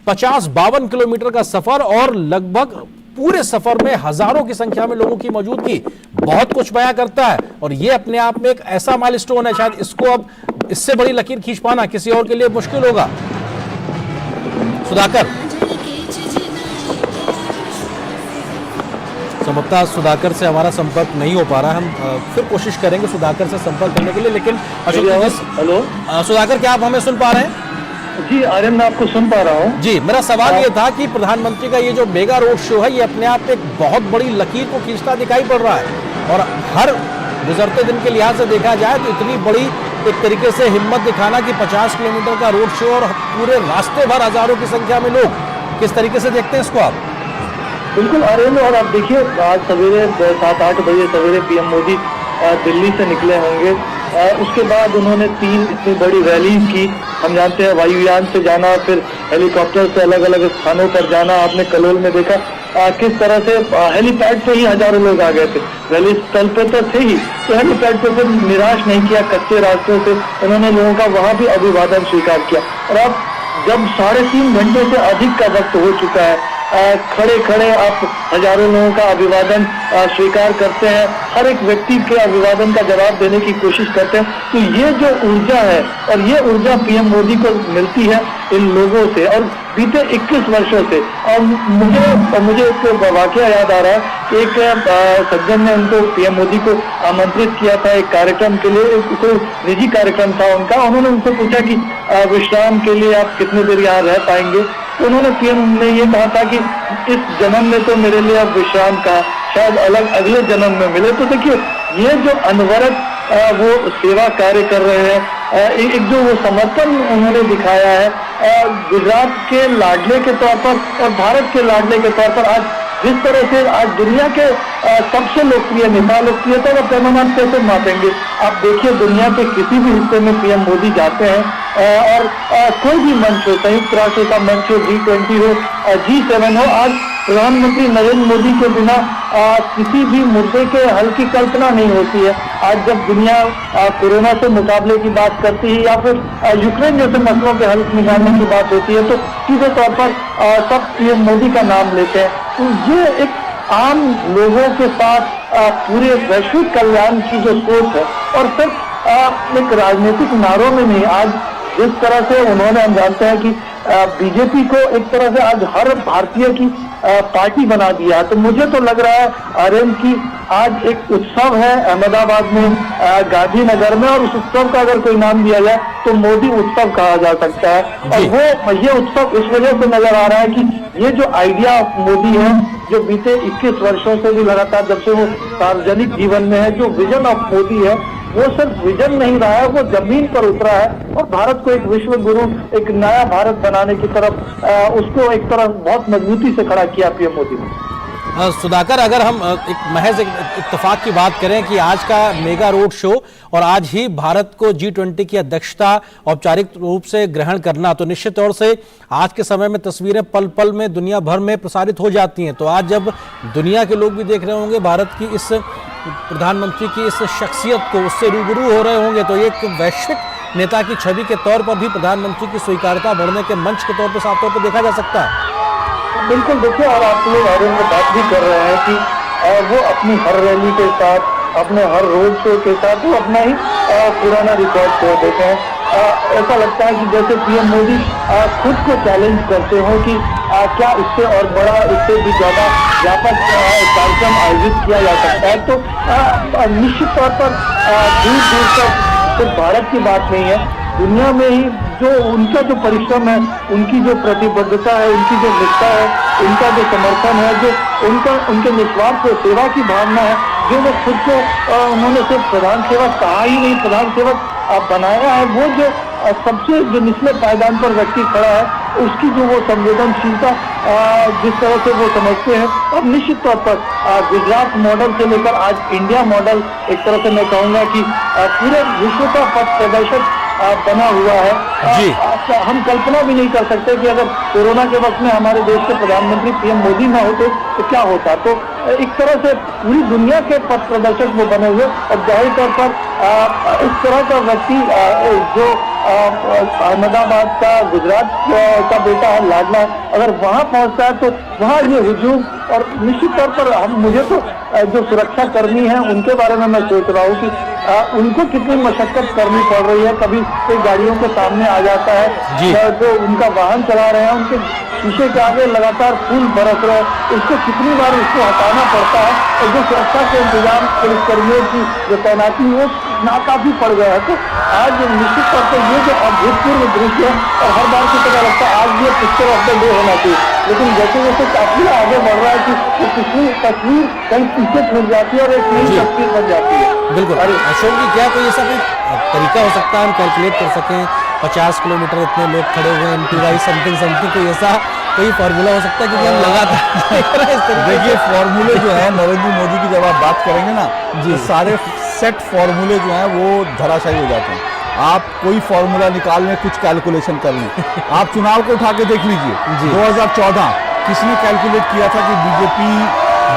50-52 किलोमीटर का सफर और लगभग पूरे सफर में हजारों की संख्या में लोगों की मौजूदगी बहुत कुछ बयां करता है। और ये अपने आप में एक ऐसा माइलस्टोन है, शायद इसको अब इससे बड़ी लकीर खींच पाना किसी और के लिए मुश्किल होगा। सुधाकर, संभवतः सुधाकर से हमारा संपर्क नहीं हो पा रहा है। हम फिर कोशिश करेंगे सुधाकर से संपर्क करने के लिए, लेकिन हेलो सुधाकर, क्या आप हमें सुन पा रहे हैं? जी आर्यन, मैं आपको सुन पा रहा हूँ। जी, मेरा सवाल ये था कि प्रधानमंत्री का ये जो मेगा रोड शो है ये अपने आप में एक बहुत बड़ी लकीर को खींचता दिखाई पड़ रहा है, और हर गुजरते दिन के लिहाज से देखा जाए तो इतनी बड़ी एक तरीके से हिम्मत दिखाना कि 50 किलोमीटर का रोड शो और पूरे रास्ते भर हजारों की संख्या में लोग, किस तरीके से देखते हैं इसको आप? बिल्कुल आर्यन, और आप देखिए आज सवेरे 7-8 बजे सवेरे पीएम मोदी दिल्ली से निकले होंगे। उसके बाद उन्होंने 3 इतनी बड़ी रैलीज की। हम जानते हैं वायुयान से जाना, फिर हेलीकॉप्टर से अलग अलग स्थानों पर जाना। आपने कलोल में देखा किस तरह से हेलीपैड पे ही हजारों लोग आ गए थे। रैली स्थल पे तो थे ही, तो हेलीपैड पे फिर निराश नहीं किया, कच्चे रास्तों से उन्होंने लोगों का वहां भी अभिवादन स्वीकार किया। और अब जब 3.5 घंटे से अधिक का वक्त हो चुका है, खड़े खड़े आप हजारों लोगों का अभिवादन स्वीकार करते हैं, हर एक व्यक्ति के अभिवादन का जवाब देने की कोशिश करते हैं। तो ये जो ऊर्जा है और ये ऊर्जा पीएम मोदी को मिलती है इन लोगों से और बीते 21 वर्षों से। और मुझे एक वाकया याद आ रहा है कि एक सज्जन ने उनको पीएम मोदी को आमंत्रित किया था एक कार्यक्रम के लिए, कोई निजी कार्यक्रम था उनका। उन्होंने उनसे पूछा कि विश्राम के लिए आप कितने देर यहाँ रह पाएंगे। तो उन्होंने पीएम ने ये कहा था कि इस जन्म में तो मेरे लिए अब विश्राम का, शायद अगले जन्म में मिले। तो देखिए ये जो अनवरत वो सेवा कार्य कर रहे हैं, एक जो वो समर्पण उन्होंने दिखाया है गुजरात के लाडले के तौर पर और भारत के लाडले के तौर पर, आज जिस तरह से आज दुनिया के सबसे लोकप्रिय नेता, लोकप्रियता का पैमाना कैसे मापेंगे आप देखिए, दुनिया के किसी भी हिस्से में पीएम मोदी जाते हैं और कोई भी मंच हो, संयुक्त राष्ट्र का मंच हो, G20 हो, G7 हो, आज प्रधानमंत्री नरेंद्र मोदी के बिना किसी भी मुद्दे के हल की कल्पना नहीं होती है। आज जब दुनिया कोरोना से मुकाबले की बात करती है या फिर यूक्रेन जैसे मसलों के हल निकालने की बात होती है तो सीधे तौर पर सब पीएम मोदी का नाम लेते हैं। तो ये एक आम लोगों के साथ पूरे वैश्विक कल्याण की जो सोच है और सिर्फ एक राजनीतिक नारों में नहीं, आज जिस तरह से उन्होंने, हम जानते हैं कि बीजेपी को एक तरह से आज हर भारतीय की पार्टी बना दिया। तो मुझे तो लग रहा है आर्यन की आज एक उत्सव है अहमदाबाद में, गांधीनगर में, और उस उत्सव का अगर कोई नाम दिया जाए तो मोदी उत्सव कहा जा सकता है। और वो ये उत्सव इस वजह से नजर आ रहा है कि ये जो आइडिया ऑफ मोदी है, जो बीते 21 वर्षों से भी लगातार जब से वो सार्वजनिक जीवन में है, जो विजन ऑफ मोदी है वो सिर्फ विजन नहीं रहा है, वो जमीन पर उतरा है और भारत को एक विश्व गुरु, एक नया भारत बनाने की तरफ उसको एक तरह बहुत मजबूती से खड़ा किया पीएम मोदी ने। सुधाकर, अगर हम एक महज इत्तेफाक की बात करें कि आज का मेगा रोड शो और आज ही भारत को G20 की अध्यक्षता औपचारिक रूप से ग्रहण करना, तो निश्चित तौर से आज के समय में तस्वीरें पल पल में दुनिया भर में प्रसारित हो जाती हैं। तो आज जब दुनिया के लोग भी देख रहे होंगे भारत की इस प्रधानमंत्री की इस शख्सियत को, उससे रूबरू हो रहे होंगे, तो एक वैश्विक नेता की छवि के तौर पर भी प्रधानमंत्री की स्वीकार्यता बढ़ने के मंच के तौर पर साफ तौर पर देखा जा सकता है। बिल्कुल, देखिए, और आप लोग आर्यन में बात भी कर रहे हैं कि वो अपनी हर रैली के साथ, अपने हर रोड शो के साथ वो अपना ही पुराना रिकॉर्ड छोड़ देते हैं। ऐसा लगता है कि जैसे पीएम मोदी खुद को चैलेंज करते हो कि क्या इससे और बड़ा, इससे भी ज्यादा व्यापक कार्यक्रम आयोजित किया जा सकता है। तो निश्चित तौर पर दूर दूर तक सिर्फ भारत की बात नहीं है, दुनिया में ही जो उनका जो परिश्रम है, उनकी जो प्रतिबद्धता है, उनकी जो निष्ठा है, उनका जो समर्थन है, जो उनके निस्वार्थ सेवा की भावना है, जो वो खुद को उन्होंने सिर्फ प्रधान सेवक कहा ही नहीं, प्रधान सेवक बनाया है, वो जो सबसे जो निचले पायदान पर व्यक्ति खड़ा है, उसकी जो वो संवेदनशीलता जिस तरह से वो समझते हैं। और निश्चित तौर पर गुजरात मॉडल से लेकर आज इंडिया मॉडल, एक तरह से मैं कहूँगा कि पूरे विश्व का पथ प्रदर्शक बना हुआ है। जी। हम कल्पना भी नहीं कर सकते कि अगर कोरोना के वक्त में हमारे देश के प्रधानमंत्री पीएम मोदी ना होते तो क्या होता। तो एक तरह से पूरी दुनिया के पथ प्रदर्शक वो बने हुए, और जाहिर तौर पर इस तरह का व्यक्ति जो अहमदाबाद का, गुजरात का बेटा है, लाडला, अगर वहाँ पहुँचता है तो वहाँ ये हुजूम, और निश्चित तौर पर मुझे तो जो सुरक्षा कर्मी हैं उनके बारे में मैं सोच रहा हूँ कि उनको कितनी मशक्कत करनी पड़ रही है। कभी कोई गाड़ियों के सामने आ जाता है, जो उनका वाहन चला रहे हैं उनके शीशे के आगे लगातार फूल बरस रहे हैं, उसको कितनी बार उसको हटाना पड़ता है, और जो सुरक्षा के इंतजाम पुलिसकर्मियों की जो तैनाती वो नाकाफी पड़ गया है। तो आज निश्चित तौर पर ये जो अभूतपूर्व दृश्य है, और हर बार की तरह लगता है आज ये पिक्चर ऑफ द डे होना चाहिए, लेकिन जैसे जैसे काफी आगे बढ़ रहा है कि वो पिछली तस्वीर कहीं पीछे छूट जाती है और एक नई तस्वीर बन जाती है। बिल्कुल। अशोक जी, क्या कोई ऐसा कोई तरीका हो सकता है हम कैलकुलेट कर सकें, 50 किलोमीटर इतने लोग खड़े हुए हैं, MTY समथिंग कोई ऐसा कोई फार्मूला हो सकता है? क्योंकि हम लगातार देखिए फॉर्मूले जो है नरेंद्र मोदी की, जब आप बात करेंगे ना जी, सारे सेट फॉर्मूले जो हैं वो धराशायी हो जाते हैं। आप कोई फॉर्मूला निकाल लें, कुछ कैलकुलेशन कर लें, आप चुनाव को उठा के देख लीजिए। 2014 किसने कैलकुलेट किया था कि बीजेपी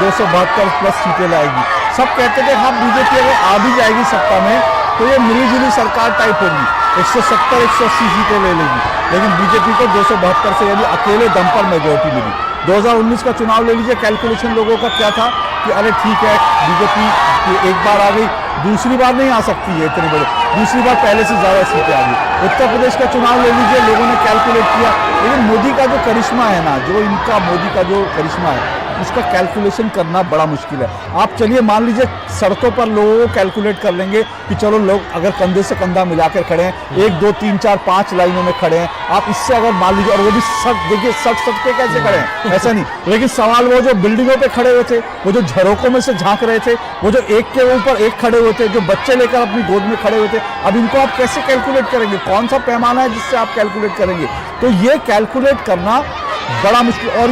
272 प्लस सीटें लाएगी? सब कहते थे हाँ बीजेपी अगर आ भी जाएगी सत्ता में तो ये मिलीजुली सरकार टाइप होगी, 170-180 सीटें ले लेगी, लेकिन बीजेपी को 272 से यानी अकेले दम पर मेजोरिटी मिली। 2019 का चुनाव ले लीजिए, कैलकुलेशन लोगों का क्या था कि अरे ठीक है बीजेपी एक बार आ गई, दूसरी बार नहीं आ सकती है इतने बड़े, दूसरी बार पहले से ज़्यादा सीटें आ गई। उत्तर प्रदेश का चुनाव ले लीजिए, लोगों ने कैलकुलेट किया, लेकिन मोदी का जो करिश्मा है ना, जो इनका मोदी का जो करिश्मा है, उसका कैलकुलेशन करना बड़ा मुश्किल है। आप चलिए मान लीजिए सड़कों पर लोगों को कैलकुलेट कर लेंगे कि चलो लोग अगर कंधे से कंधा मिलाकर खड़े हैं, 1 2 3 4 5 लाइनों में खड़े हैं, आप इससे अगर मान लीजिए, और वो भी सट देखिए सट के कैसे खड़े हैं ऐसा नहीं, लेकिन सवाल वो जो बिल्डिंगों पे खड़े हुए थे, वो जो झरोकों में से झांक रहे थे, वो जो एक के ऊपर एक खड़े हुए थे, जो बच्चे लेकर अपनी गोद में खड़े हुए थे, अब इनको आप कैसे कैलकुलेट करेंगे? कौन सा पैमाना है जिससे आप कैलकुलेट करेंगे? तो ये कैलकुलेट करना बड़ा मुश्किल, और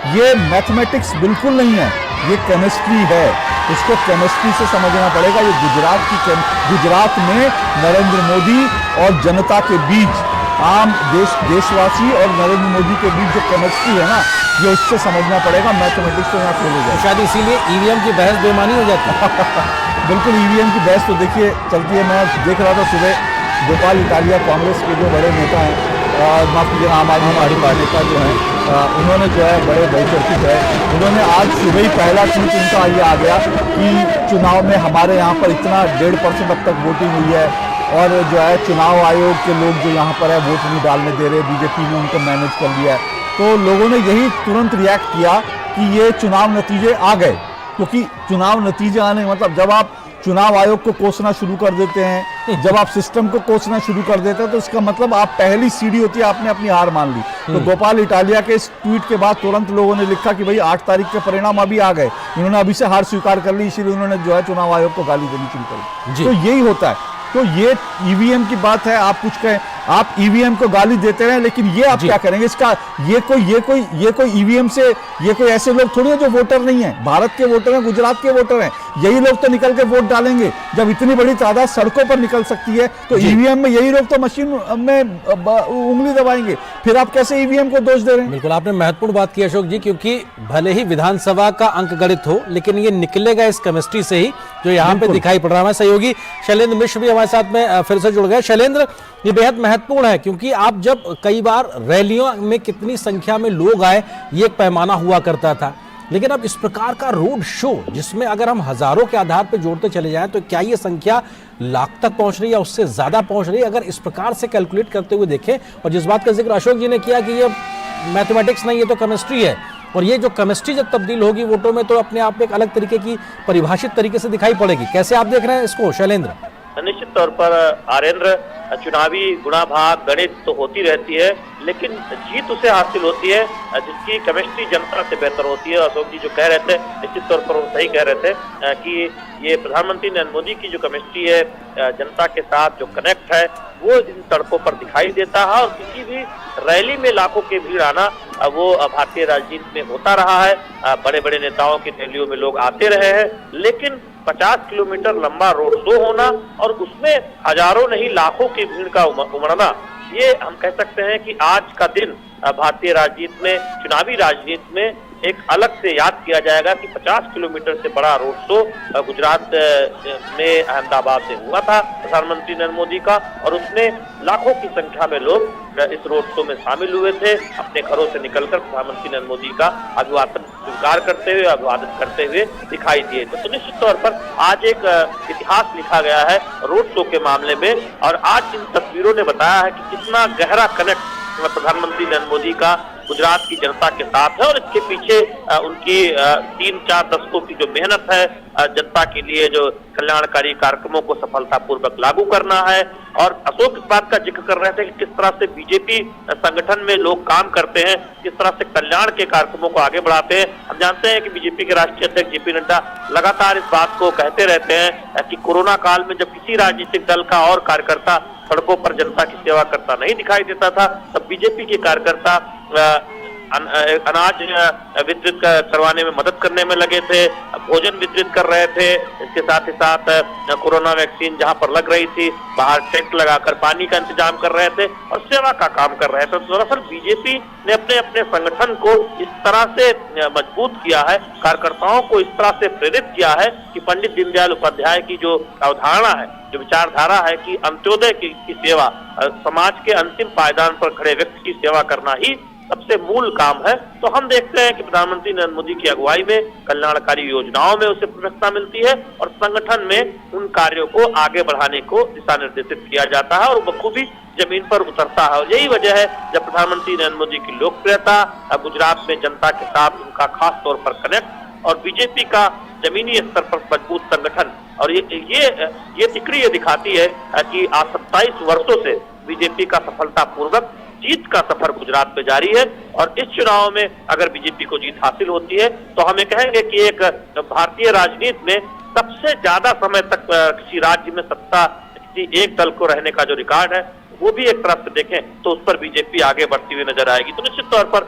ये मैथमेटिक्स बिल्कुल नहीं है, ये केमिस्ट्री है, इसको केमिस्ट्री से समझना पड़ेगा। ये गुजरात में नरेंद्र मोदी और जनता के बीच, आम देशवासी और नरेंद्र मोदी के बीच जो केमिस्ट्री है ना, ये उससे समझना पड़ेगा, मैथमेटिक्स तो यहाँ फेल हो जाए। शायद इसीलिए ईवीएम की बहस बेमानी हो जाती है। बिल्कुल, ईवीएम की बहस तो देखिए चलती है। मैं देख रहा था सुबह गोपाल इटालिया, कांग्रेस के जो बड़े नेता हैं, माफ कीजिए आम आदमी पार्टी का जो है, उन्होंने जो है बड़े बहुचर्चित है, उन्होंने आज सुबह ही पहला ट्वीट उनका ये आ गया कि चुनाव में हमारे यहाँ पर इतना 1.5% अब तक वोटिंग हुई है, और जो है चुनाव आयोग के लोग जो यहाँ पर है वोट नहीं डालने दे रहे, बीजेपी ने उनको मैनेज कर लिया है। तो लोगों ने यही तुरंत रिएक्ट किया कि ये चुनाव नतीजे आ गए, क्योंकि चुनाव नतीजे आने मतलब जब आप चुनाव आयोग को कोसना शुरू कर देते हैं, जब आप सिस्टम को कोसना शुरू कर देते हैं, तो इसका मतलब आप पहली सीढ़ी होती है, आपने अपनी हार मान ली। तो गोपाल इटालिया के इस ट्वीट के बाद तुरंत लोगों ने लिखा कि भाई 8 तारीख के परिणाम अभी आ गए, इन्होंने अभी से हार स्वीकार कर ली, इसीलिए उन्होंने जो है चुनाव आयोग को गाली देनी शुरू कर दी। तो यही होता है। तो ये ईवीएम की बात है, आप कुछ कहें, आप ईवीएम को गाली देते रहे, लेकिन ये आप क्या करेंगे? इसका ये कोई ईवीएम से, ये कोई ऐसे लोग थोड़ी है जो वोटर नहीं है, भारत के वोटर हैं, गुजरात के वोटर हैं, यही लोग तो निकल के वोट डालेंगे। जब इतनी बड़ी तादाद सड़कों पर निकल सकती है, तो ईवीएम में यही लोग तो मशीन में उंगली दबाएंगे, फिर आप कैसे ईवीएम को दोष दे रहे हैं? बिल्कुल, आपने महत्वपूर्ण बात की अशोक जी, क्योंकि भले ही विधानसभा का अंक गणित हो, लेकिन ये निकलेगा इस केमिस्ट्री से ही, जो यहाँ पे दिखाई पड़ रहा है। सहयोगी शैलेंद्र मिश्र भी हमारे साथ में फिर से जुड़ गए। शैलेंद्र, ये बेहद महत्वपूर्ण है, क्योंकि आप जब कई बार रैलियों में कितनी संख्या में लोग आए, ये एक पैमाना हुआ करता था, लेकिन अब इस प्रकार का रोड शो, जिसमें अगर हम हजारों के आधार पर जोड़ते चले जाएं, तो क्या ये संख्या लाख तक पहुंच रही है या उससे ज्यादा पहुंच रही है, अगर इस प्रकार से कैलकुलेट करते हुए देखें? और जिस बात का जिक्र अशोक जी ने किया कि ये मैथमेटिक्स नहीं, ये तो केमिस्ट्री है, और ये जो केमिस्ट्री जब तब्दील होगी वोटों में, तो अपने आप में एक अलग तरीके की परिभाषित तरीके से दिखाई पड़ेगी। कैसे आप देख रहे हैं इसको शैलेंद्र? निश्चित तौर पर आर्येंद्र, चुनावी गुणा भाग गणित तो होती रहती है, लेकिन जीत उसे हासिल होती है जिसकी केमिस्ट्री जनता से बेहतर होती है। अशोक जी जो कह रहे थे, निश्चित तौर पर वो सही कह रहे थे कि ये प्रधानमंत्री नरेंद्र मोदी की जो केमिस्ट्री है, जनता के साथ जो कनेक्ट है, वो इन सड़कों पर दिखाई देता है। और किसी भी रैली में लाखों की भीड़ आना वो भारतीय राजनीति में होता रहा है। बड़े बड़े नेताओं की रैलियों में लोग आते रहे हैं, लेकिन 50 किलोमीटर लंबा रोड शो होना और उसमें हजारों नहीं लाखों की भीड़ का उमड़ना, ये हम कह सकते हैं कि आज का दिन भारतीय राजनीति में, चुनावी राजनीति में एक अलग से याद किया जाएगा कि 50 किलोमीटर से बड़ा रोड शो गुजरात में अहमदाबाद से हुआ था प्रधानमंत्री नरेंद्र मोदी का, और उसमें लाखों की संख्या में लोग इस रोड शो में शामिल हुए थे, अपने घरों से निकलकर प्रधानमंत्री नरेंद्र मोदी का अभिवादन स्वीकार करते हुए, अभिवादन करते हुए दिखाई दिए। तो निश्चित तौर पर आज एक इतिहास लिखा गया है रोड शो के मामले में, और आज इन तस्वीरों ने बताया है कि कितना गहरा कनेक्ट प्रधानमंत्री नरेंद्र मोदी का गुजरात की जनता के साथ है, और इसके पीछे उनकी 3-4 दशकों की जो मेहनत है, जनता के लिए जो कल्याणकारी कार्यक्रमों को सफलतापूर्वक लागू करना है। और अशोक इस बात का जिक्र कर रहे थे कि किस तरह से बीजेपी संगठन में लोग काम करते हैं, किस तरह से कल्याण के कार्यक्रमों को आगे बढ़ाते हैं। हम जानते हैं कि बीजेपी के राष्ट्रीय अध्यक्ष जेपी नड्डा लगातार इस बात को कहते रहते हैं कि कोरोना काल में जब किसी राजनीतिक दल का और कार्यकर्ता सड़कों पर जनता की सेवा करता नहीं दिखाई देता था, तब बीजेपी के कार्यकर्ता अनाज वितरित करवाने में मदद करने में लगे थे, भोजन वितरित कर रहे थे। इसके साथ ही साथ कोरोना वैक्सीन जहां पर लग रही थी, बाहर टेंट लगाकर पानी का इंतजाम कर रहे थे और सेवा का काम कर रहे थे। तो दरअसल बीजेपी ने अपने अपने संगठन को इस तरह से मजबूत किया है, कार्यकर्ताओं को इस तरह से प्रेरित किया है कि पंडित दीनदयाल उपाध्याय की जो अवधारणा है, जो विचारधारा है कि अंत्योदय की सेवा, समाज के अंतिम पायदान पर खड़े व्यक्ति की सेवा करना ही सबसे मूल काम है। तो हम देखते हैं कि प्रधानमंत्री नरेंद्र मोदी की अगुवाई में कल्याणकारी योजनाओं में उसे प्रमुखता मिलती है और संगठन में उन कार्यों को आगे बढ़ाने को दिशा निर्देशित किया जाता है और बखूबी जमीन पर उतरता है। और यही वजह है जब प्रधानमंत्री नरेंद्र मोदी की लोकप्रियता गुजरात में जनता के साथ उनका खास तौर पर कनेक्ट और बीजेपी का जमीनी स्तर पर मजबूत संगठन और ये तिकड़ी ये दिखाती है कि आज 27 वर्षों से बीजेपी का सफलतापूर्वक जीत का सफर गुजरात में जारी है। और इस चुनाव में अगर बीजेपी को जीत हासिल होती है तो हमें कहेंगे कि एक भारतीय राजनीति में सबसे ज्यादा समय तक किसी राज्य में सत्ता किसी एक दल को रहने का जो रिकॉर्ड है वो भी एक तरफ से देखें तो उस पर बीजेपी आगे बढ़ती हुई नजर आएगी। तो निश्चित तौर पर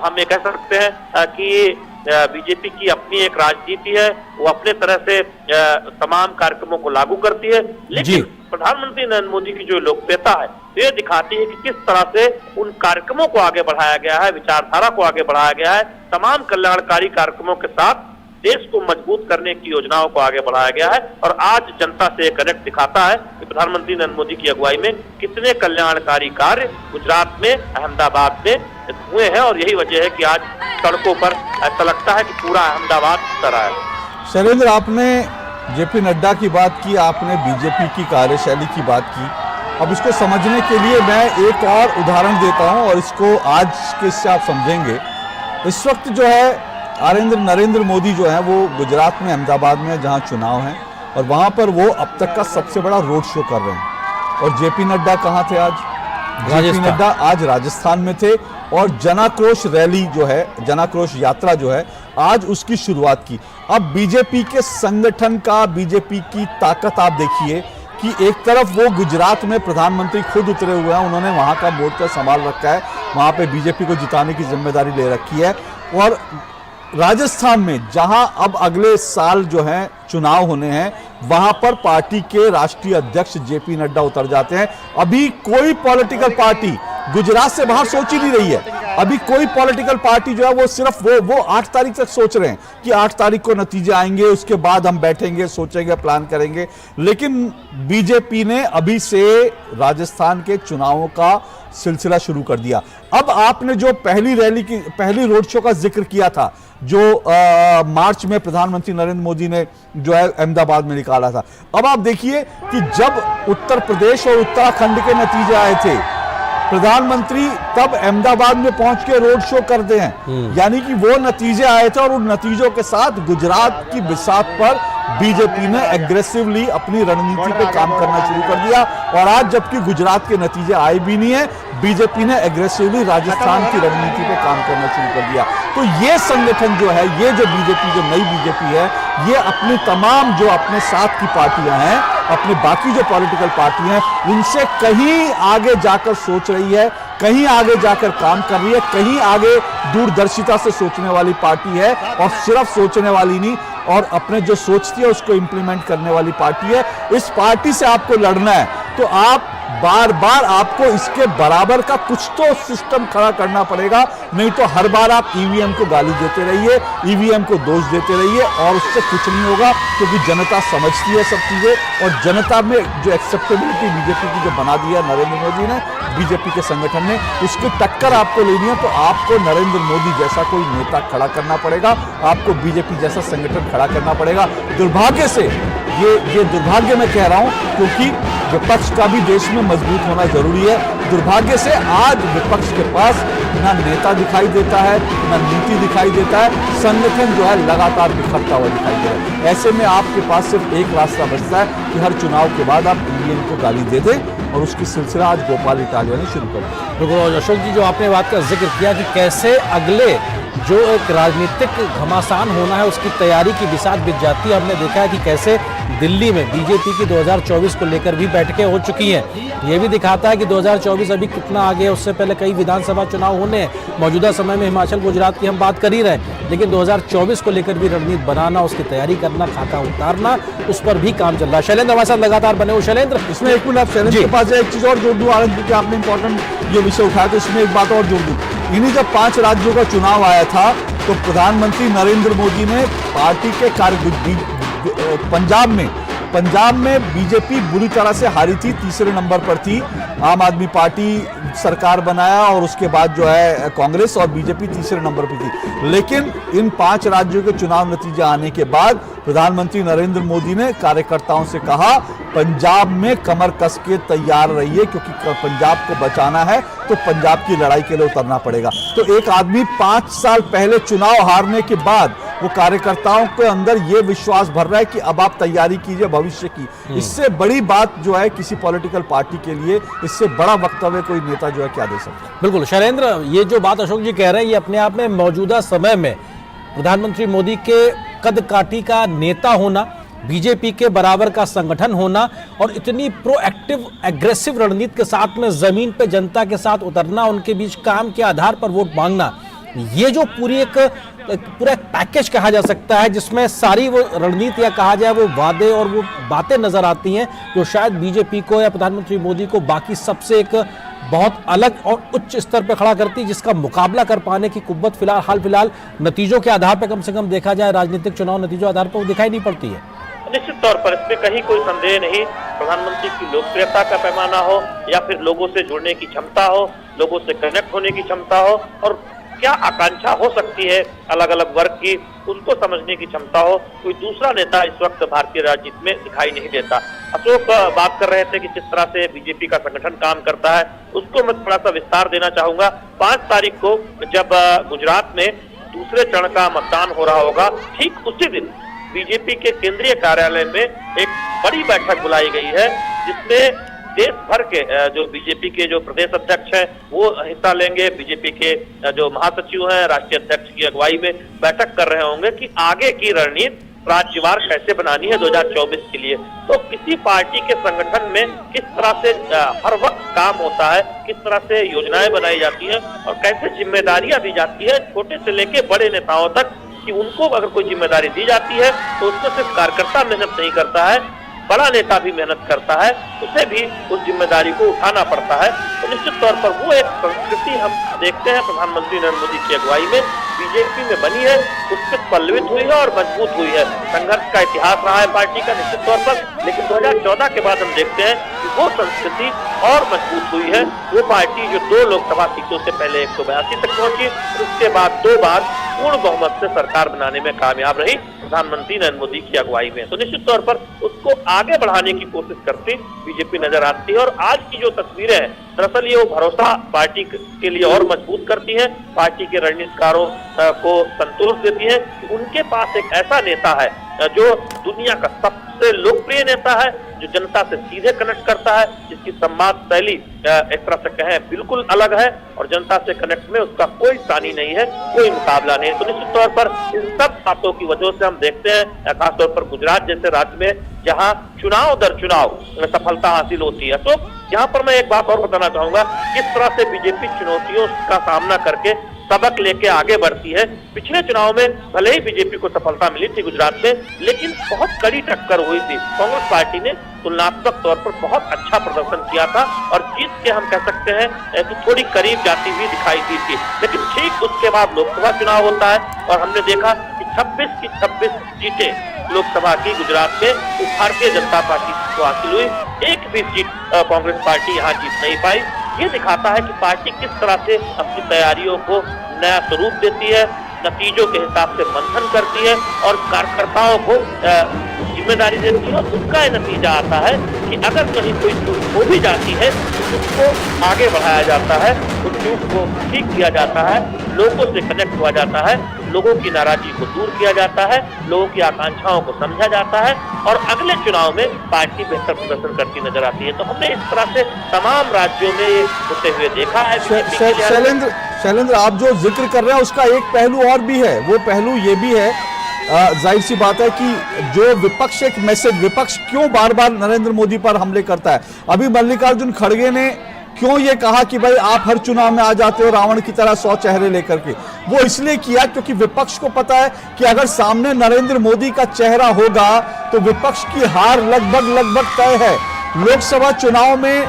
हम ये कह सकते हैं कि बीजेपी की अपनी एक राजनीति है, वो अपने तरह से तमाम कार्यक्रमों को लागू करती है, लेकिन प्रधानमंत्री नरेंद्र मोदी की जो लोकप्रियता है ये दिखाती है कि किस तरह से उन कार्यक्रमों को आगे बढ़ाया गया है, विचारधारा को आगे बढ़ाया गया है, तमाम कल्याणकारी कार्यक्रमों के साथ देश को मजबूत करने की योजनाओं को आगे बढ़ाया गया है। और आज जनता से कनेक्ट दिखाता है कि प्रधानमंत्री नरेंद्र मोदी की अगुवाई में कितने कल्याणकारी कार्य गुजरात में, अहमदाबाद में हुए हैं और यही वजह है कि आज सड़कों पर ऐसा लगता है कि पूरा अहमदाबाद उतर आया है। शैलेंद्र, आपने जेपी नड्डा की बात की, आपने बीजेपी की कार्यशैली की बात की। अब इसको समझने के लिए मैं एक और उदाहरण देता हूं और इसको आज के इससे आप समझेंगे। इस वक्त जो है नरेंद्र मोदी जो है वो गुजरात में अहमदाबाद में जहां चुनाव है और वहां पर वो अब तक का सबसे बड़ा रोड शो कर रहे हैं। और जेपी नड्डा कहां थे आज? जेपी नड्डा आज राजस्थान में थे और जनाक्रोश रैली जो है, जनाक्रोश यात्रा जो है, आज उसकी शुरुआत की। अब बीजेपी के संगठन का, बीजेपी की ताकत आप देखिए कि एक तरफ वो गुजरात में प्रधानमंत्री खुद उतरे हुए हैं, उन्होंने वहां का मोर्चा संभाल रखा है, वहां पे बीजेपी को जिताने की जिम्मेदारी ले रखी है। और राजस्थान में जहां अब अगले साल जो है चुनाव होने हैं, वहां पर पार्टी के राष्ट्रीय अध्यक्ष जेपी नड्डा उतर जाते हैं। अभी कोई पॉलिटिकल पार्टी गुजरात से बाहर सोच ही नहीं रही है। अभी कोई पॉलिटिकल पार्टी जो है वो सिर्फ वो 8 तारीख तक सोच रहे हैं कि 8 तारीख को नतीजे आएंगे, उसके बाद हम बैठेंगे, सोचेंगे, प्लान करेंगे। लेकिन बीजेपी ने अभी से राजस्थान के चुनावों का सिलसिला शुरू कर दिया। अब आपने जो पहली रोड शो का जिक्र किया था, जो मार्च में प्रधानमंत्री नरेंद्र मोदी ने जो है अहमदाबाद में निकाला था, अब आप देखिए कि जब उत्तर प्रदेश और उत्तराखंड के नतीजे आए थे, प्रधानमंत्री तब अहमदाबाद में पहुंच के रोड शो करते हैं। यानी कि वो नतीजे आए थे और उन नतीजों के साथ गुजरात की बिसात पर बीजेपी ने एग्रेसिवली अपनी रणनीति पे काम करना शुरू कर दिया। और आज जबकि गुजरात के नतीजे आए भी नहीं है, बीजेपी ने एग्रेसिवली राजस्थान की रणनीति पे काम करना शुरू कर दिया। तो ये संगठन जो है, ये जो बीजेपी, जो नई बीजेपी है, ये अपनी तमाम जो अपने साथ की पार्टियां हैं, अपने बाकी जो पॉलिटिकल पार्टी हैं, उनसे कहीं आगे जाकर सोच रही है, कहीं आगे जाकर काम कर रही है, कहीं आगे दूरदर्शिता से सोचने वाली पार्टी है। और सिर्फ सोचने वाली नहीं, और अपने जो सोचती है उसको इंप्लीमेंट करने वाली पार्टी है। इस पार्टी से आपको लड़ना है तो आप बार बार आपको इसके बराबर का कुछ तो सिस्टम खड़ा करना पड़ेगा, नहीं तो हर बार आप ईवीएम को गाली देते रहिए, ईवीएम को दोष देते रहिए और उससे कुछ नहीं होगा। क्योंकि जनता समझती है सब चीजें और जनता में जो एक्सेप्टेबिलिटी बीजेपी की जो बना दी है नरेंद्र मोदी ने, बीजेपी के संगठन ने, उसकी टक्कर आपको लेनी है तो आपको नरेंद्र मोदी जैसा कोई नेता खड़ा करना पड़ेगा, आपको बीजेपी जैसा संगठन खड़ा करना पड़ेगा। दुर्भाग्य से ये दुर्भाग्य मैं कह रहा हूं क्योंकि विपक्ष का भी देश में मजबूत होना जरूरी है। दुर्भाग्य से आज विपक्ष के पास ना नेता दिखाई देता है, ना नीति दिखाई देता है, संगठन जो है लगातार बिखरता हुआ दिखाई दे रहा है। ऐसे में आपके पास सिर्फ एक रास्ता बचता है कि हर चुनाव के बाद आप ईवीएम को गाली दे दें और उसकी सिलसिला आज गोपाल इटालिया ने शुरू कर दी। बिल्कुल अशोक जी, जो आपने बात का जिक्र किया कि कैसे अगले जो एक राजनीतिक घमासान होना है उसकी तैयारी की बिसात बिछ जाती है। हमने देखा है कि कैसे दिल्ली में बीजेपी की 2024 को लेकर भी बैठकें हो चुकी हैं। ये भी दिखाता है कि 2024 अभी कितना आगे है। उससे पहले कई विधानसभा चुनाव होने हैं। मौजूदा समय में हिमाचल गुजरात की हम बात कर ही रहे हैं, लेकिन 2024 को लेकर भी रणनीति बनाना, उसकी तैयारी करना, खाका उतारना, उस पर भी काम चल रहा है। शैलेंद्र हमारे साथ लगातार बने हो। शैलेंद्र, इसमें एक मिनट शैलेंद्र के पास एक चीज और जोड़ दूं, आनंद की आपने इंपॉर्टेंट ये विषय उठाया तो इसमें एक बात और जोड़ दूं। इन्हीं जब 5 राज्यों का चुनाव आया था तो प्रधानमंत्री नरेंद्र मोदी ने पार्टी के पंजाब में पंजाब में बीजेपी बुरी तरह से हारी थी, तीसरे नंबर पर थी। आम आदमी पार्टी सरकार बनाया और उसके बाद जो है कांग्रेस और बीजेपी तीसरे नंबर पर थी। लेकिन इन 5 राज्यों के चुनाव नतीजे आने के बाद प्रधानमंत्री नरेंद्र मोदी ने कार्यकर्ताओं से कहा, पंजाब में कमर कस के तैयार रहिए, क्योंकि पंजाब को बचाना है तो पंजाब की लड़ाई के लिए उतरना पड़ेगा। तो एक आदमी 5 साल पहले चुनाव हारने के बाद वो कार्यकर्ताओं के अंदर ये विश्वास भर रहा है कि अब आप तैयारी कीजिए भविष्य की। इससे बड़ी बात जो है किसी पॉलिटिकल पार्टी के लिए, इससे बड़ा वक्तव्य कोई नेता जो है क्या दे सकता है। बिल्कुल शैलेंद्र, ये जो बात अशोक जी कह रहे हैं ये अपने आप में मौजूदा समय में प्रधानमंत्री मोदी के कद काठी का नेता होना, बीजेपी के बराबर का संगठन होना और इतनी प्रोएक्टिव एग्रेसिव रणनीति के साथ में जमीन पे जनता के साथ उतरना, उनके बीच काम के आधार पर वोट मांगना, ये जो पूरा एक पैकेज कहा जा सकता है जिसमें सारी वो रणनीति या कहा जाए वो वादे और वो बातें नजर आती हैं जो शायद बीजेपी को या प्रधानमंत्री मोदी को बाकी सबसे एक बहुत अलग और उच्च स्तर पर खड़ा करती है, जिसका मुकाबला कर पाने की कुव्वत फिलहाल नतीजों के आधार पर कम से कम देखा जाए, राजनीतिक चुनाव नतीजों के आधार पर वो दिखाई नहीं पड़ती है। निश्चित तौर पर इसमें कहीं कोई संदेह नहीं, प्रधानमंत्री की लोकप्रियता का पैमाना हो या फिर लोगों से जुड़ने की क्षमता हो, लोगों से कनेक्ट होने की क्षमता हो और क्या आकांक्षा हो सकती है अलग अलग वर्ग की, उसको समझने की क्षमता हो, कोई दूसरा नेता इस वक्त भारतीय राजनीति में दिखाई नहीं देता। अशोक बात कर रहे थे कि जिस तरह से बीजेपी का संगठन काम करता है, उसको मैं थोड़ा सा विस्तार देना चाहूंगा। 5 तारीख को जब गुजरात में दूसरे चरण का मतदान हो रहा होगा, ठीक उसी दिन बीजेपी के केंद्रीय कार्यालय में एक बड़ी बैठक बुलाई गई है, जिसमें देश भर के जो बीजेपी के जो प्रदेश अध्यक्ष हैं वो हिस्सा लेंगे। बीजेपी के जो महासचिव हैं राष्ट्रीय अध्यक्ष की अगुवाई में बैठक कर रहे होंगे कि आगे की रणनीति राज्यवार कैसे बनानी है 2024 के लिए। तो किसी पार्टी के संगठन में किस तरह से हर वक्त काम होता है, किस तरह से योजनाएं बनाई जाती हैं और कैसे जिम्मेदारियां दी जाती है छोटे से लेके बड़े नेताओं तक, कि उनको अगर कोई जिम्मेदारी दी जाती है तो उसमें सिर्फ कार्यकर्ता मेहनत नहीं करता है, बड़ा नेता भी मेहनत करता है, उसे भी उस जिम्मेदारी को उठाना पड़ता है। तो निश्चित तौर पर वो एक संस्कृति हम देखते हैं प्रधानमंत्री नरेंद्र मोदी की अगुवाई में बीजेपी में बनी है, उससे पल्लवित हुई है और मजबूत हुई है। संघर्ष का इतिहास रहा है पार्टी का निश्चित तौर पर, लेकिन 2014 के बाद हम देखते हैं कि वो संस्कृति और मजबूत हुई है। वो पार्टी जो 2 लोकसभा सीटों से पहले 182 तक पहुंची, उसके बाद 2 बार पूर्ण बहुमत से सरकार बनाने में कामयाब रही प्रधानमंत्री नरेंद्र मोदी की अगुवाई में। तो निश्चित तौर पर उसको आगे बढ़ाने की कोशिश करती बीजेपी नजर आती है और आज की जो तस्वीरें हैं दरअसल ये वो भरोसा पार्टी के लिए और मजबूत करती है, पार्टी के रणनीतिकारों को संतोष देती है कि उनके पास एक ऐसा नेता है जो दुनिया का सबसे लोकप्रिय नेता है, जो जनता से सीधे कनेक्ट करता है, जिसकी संवाद शैली एक तरह से कहें बिल्कुल अलग है और जनता से कनेक्ट में उसका कोई सानी नहीं है, कोई मुकाबला नहीं। तो निश्चित तौर पर इन सब बातों की वजह से हम देखते हैं खासतौर पर गुजरात जैसे राज्य में जहां चुनाव दर चुनाव सफलता हासिल होती है। तो यहाँ पर मैं एक बात और बताना चाहूंगा, किस तरह से बीजेपी चुनौतियों का सामना करके सबक लेके आगे बढ़ती है। पिछले चुनाव में भले ही बीजेपी को सफलता मिली थी गुजरात में, लेकिन बहुत कड़ी टक्कर हुई थी। कांग्रेस पार्टी ने तुलनात्मक तौर पर बहुत अच्छा प्रदर्शन किया था और जीत के हम कह सकते हैं कि थोड़ी करीब जाती हुई दिखाई दी थी। लेकिन ठीक उसके बाद लोकसभा चुनाव होता है और हमने देखा कि 26 की 26 सीटें लोकसभा की गुजरात में भारतीय जनता पार्टी को हासिल हुई, एक भी सीट कांग्रेस पार्टी यहाँ जीत नहीं पाई। ये दिखाता है कि पार्टी किस तरह से अपनी तैयारियों को नया स्वरूप देती है, नतीजों के हिसाब से मंथन करती है और कार्यकर्ताओं को जिम्मेदारी देती है। उसका नतीजा आता है कि अगर कहीं कोई चूक हो भी जाती है तो उसको आगे बढ़ाया जाता है, उस चूक को ठीक किया जाता है, लोगों से कनेक्ट हुआ जाता है, लोगों की नाराजगी को दूर किया जाता है, लोगों की आकांक्षाओं को समझा जाता है और अगले चुनाव में पार्टी बेहतर प्रदर्शन करती नजर आती है। तो हमने इस तरह से तमाम राज्यों में ये होते हुए देखा है। शैलेंद्र, आप जो जिक्र कर रहे हैं उसका एक पहलू और भी है, वो पहलू ये भी है, जाहिर सी बात है कि जो विपक्ष एक मैसेज, विपक्ष क्यों बार बार नरेंद्र मोदी पर हमले करता है। अभी मल्लिकार्जुन खड़गे ने क्यों ये कहा कि भाई आप हर चुनाव में आ जाते हो रावण की तरह 100 चेहरे लेकर के, वो इसलिए किया क्योंकि विपक्ष को पता है कि अगर सामने नरेंद्र मोदी का चेहरा होगा तो विपक्ष की हार लगभग तय है। लोकसभा चुनाव में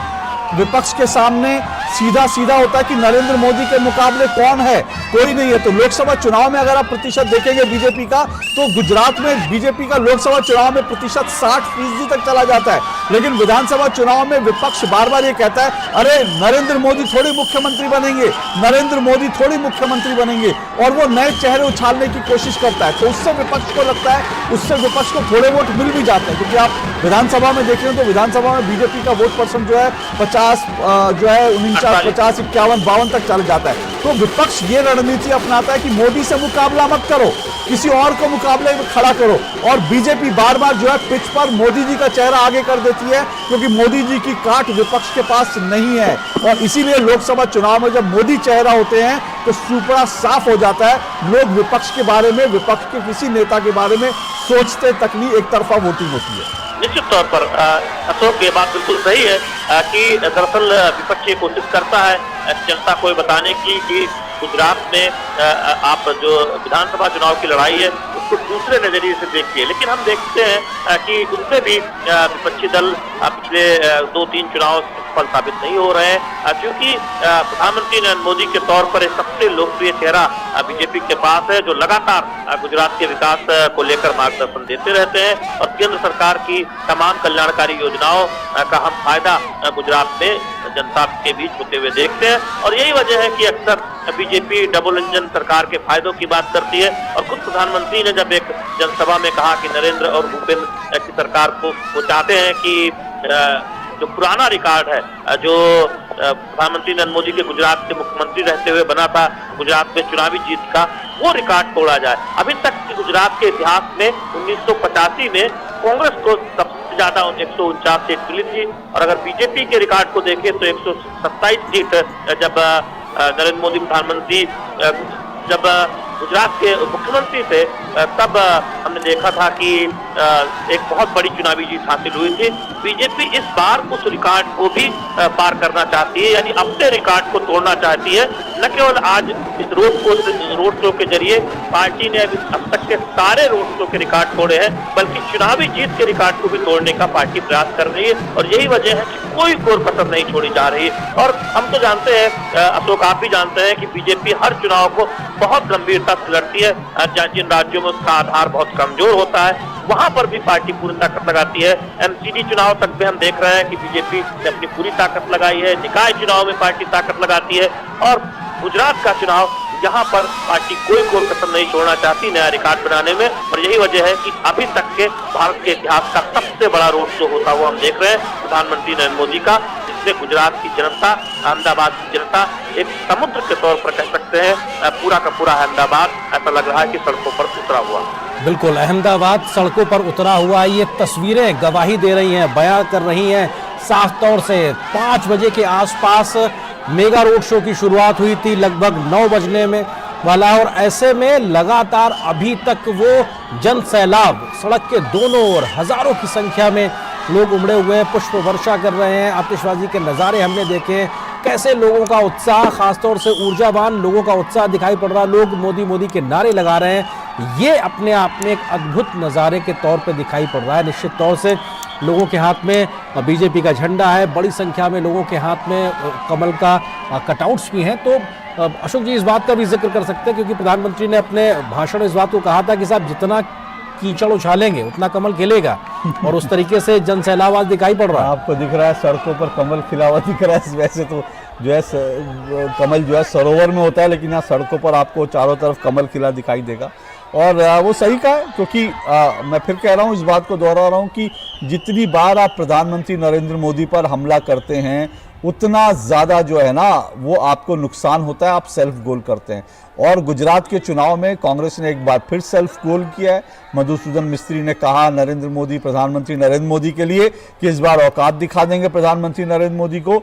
विपक्ष के सामने सीधा सीधा होता है कि नरेंद्र मोदी के मुकाबले कौन है, कोई नहीं है। तो लोकसभा चुनाव में अगर आप प्रतिशत देखेंगे बीजेपी का, तो गुजरात में बीजेपी का लोकसभा चुनाव में प्रतिशत 60% तक चला जाता है, लेकिन विधानसभा चुनाव में विपक्ष बार बार ये कहता है अरे नरेंद्र मोदी थोड़ी मुख्यमंत्री बनेंगे, नरेंद्र मोदी थोड़ी मुख्यमंत्री बनेंगे, और वो नए चेहरे उछालने की कोशिश करता है। तो उससे विपक्ष को लगता है, उससे विपक्ष को थोड़े वोट मिल भी जाते हैं, क्योंकि आप विधानसभा में देख रहे हैं तो विधानसभा में बीजेपी का वोट परसेंट जो है 50 जो है 49, 50, 51, 52 तक चल जाता है। तो विपक्ष ये रणनीति अपनाता है कि मोदी से मुकाबला मत करो, किसी और को मुकाबले में खड़ा करो, और बीजेपी बार बार जो है पिच पर मोदी जी का चेहरा आगे कर देती है, क्योंकि मोदी जी की काट विपक्ष के पास नहीं है। और इसीलिए लोकसभा चुनाव में जब मोदी चेहरा होते हैं तो सुपड़ा साफ हो जाता है, लोग विपक्ष के बारे में, विपक्ष के किसी नेता के बारे में सोचते तक नहीं, एक तरफा वोटिंग होती है। निश्चित तौर पर अशोक ये बात बिल्कुल सही है कि दरअसल विपक्ष ये कोशिश करता है जनता को बताने की कि गुजरात में आप जो विधानसभा चुनाव की लड़ाई है उसको दूसरे नजरिए से देखिए, लेकिन हम देखते हैं कि उसमें भी विपक्षी दल पिछले 2-3 चुनाव सफल साबित नहीं हो रहे हैं, क्योंकि प्रधानमंत्री नरेंद्र मोदी के तौर पर सबसे लोकप्रिय चेहरा बीजेपी के पास है, जो लगातार गुजरात के विकास को लेकर मार्गदर्शन देते रहते हैं और केंद्र सरकार की तमाम कल्याणकारी योजनाओं का हम फायदा गुजरात में जनता के बीच होते हुए देखते हैं। और यही वजह है कि अक्सर बीजेपी डबल इंजन सरकार के फायदों की बात करती है, और खुद प्रधानमंत्री ने जब एक जनसभा में कहा कि नरेंद्र और भूपेंद्र की सरकार को वो चाहते हैं कि जो पुराना रिकॉर्ड है जो प्रधानमंत्री नरेंद्र मोदी के गुजरात के मुख्यमंत्री रहते हुए बना था, गुजरात में चुनावी जीत का, वो रिकॉर्ड तोड़ा जाए। अभी तक गुजरात के इतिहास में 1985 में कांग्रेस को सबसे ज्यादा 149 सीट मिली थी, और अगर बीजेपी के रिकॉर्ड को देखें तो 127 सीट जब नरेंद्र मोदी प्रधानमंत्री जब गुजरात के मुख्यमंत्री थे तब हमने देखा था कि एक बहुत बड़ी चुनावी जीत हासिल हुई थी। बीजेपी इस बार उस रिकॉर्ड को भी पार करना चाहती है, यानी अपने रिकॉर्ड को तोड़ना चाहती है। न केवल आज इस रोड शो के जरिए पार्टी ने अब तक के सारे रोड शो के रिकॉर्ड तोड़े हैं, बल्कि चुनावी जीत के रिकॉर्ड को भी तोड़ने का पार्टी प्रयास कर रही है, और यही वजह है कि कोई कोर कसर नहीं छोड़ी जा रही। और हम तो जानते हैं, अशोक आप भी जानते हैं कि बीजेपी हर चुनाव को बहुत गंभीरता से लड़ती है। जिन राज्यों में उसका आधार बहुत कमजोर होता है वहां पर भी पार्टी पूरी ताकत लगाती है। एमसीडी चुनाव तक भी हम देख रहे हैं कि बीजेपी ने अपनी पूरी ताकत लगाई है, निकाय चुनाव में पार्टी ताकत लगाती है, और गुजरात का चुनाव यहाँ पर पार्टी कोई कोर कसर नहीं छोड़ना चाहती नया रिकॉर्ड बनाने में। और यही वजह है कि अभी तक के भारत के इतिहास का सबसे बड़ा रोड शो होता हुआ हम देख रहे हैं प्रधानमंत्री नरेंद्र मोदी का, जिसमें गुजरात की जनता, अहमदाबाद की जनता एक समुद्र के तौर पर कह सकते हैं, पूरा का पूरा अहमदाबाद ऐसा लग रहा है कि सड़कों पर उतरा हुआ। बिल्कुल, अहमदाबाद सड़कों पर उतरा हुआ, ये तस्वीरें गवाही दे रही हैं, बयां कर रही हैं साफ तौर से। 5 बजे के आसपास मेगा रोड शो की शुरुआत हुई थी, लगभग 9 बजने में वाला, और ऐसे में लगातार अभी तक वो जन सैलाब सड़क के दोनों ओर हजारों की संख्या में लोग उमड़े हुए हैं, पुष्प वर्षा कर रहे हैं, आतिशबाजी के नज़ारे हमने देखे, कैसे लोगों का उत्साह, खासतौर से ऊर्जावान लोगों का उत्साह दिखाई पड़ रहा, लोग मोदी मोदी के नारे लगा रहे हैं। ये अपने आप में एक अद्भुत नज़ारे के तौर पे दिखाई पड़ रहा है। निश्चित तौर से लोगों के हाथ में बीजेपी का झंडा है, बड़ी संख्या में लोगों के हाथ में कमल का कटआउट्स भी हैं। तो अशोक जी इस बात का भी जिक्र कर सकते हैं, क्योंकि प्रधानमंत्री ने अपने भाषण में इस बात को कहा था कि साहब जितना कीचड़ उछालेंगे उतना कमल खिलेगा, और उस तरीके से जन सैलाब आज दिखाई पड़ रहा है। आपको दिख रहा है सड़कों पर कमल खिला हुआ दिख रहा है। वैसे तो जो है कमल जो है सरोवर में होता है, लेकिन यहाँ सड़कों पर आपको चारों तरफ कमल खिला दिखाई देगा, और वो सही का है, क्योंकि मैं फिर कह रहा हूँ, इस बात को दोहरा रहा हूँ कि जितनी बार आप प्रधानमंत्री नरेंद्र मोदी पर हमला करते हैं उतना ज़्यादा जो है ना वो आपको नुकसान होता है, आप सेल्फ गोल करते हैं। और गुजरात के चुनाव में कांग्रेस ने एक बार फिर सेल्फ गोल किया है। मधुसूदन मिस्त्री ने कहा नरेंद्र मोदी, प्रधानमंत्री नरेंद्र मोदी के लिए कि इस बार औकात दिखा देंगे प्रधानमंत्री नरेंद्र मोदी को।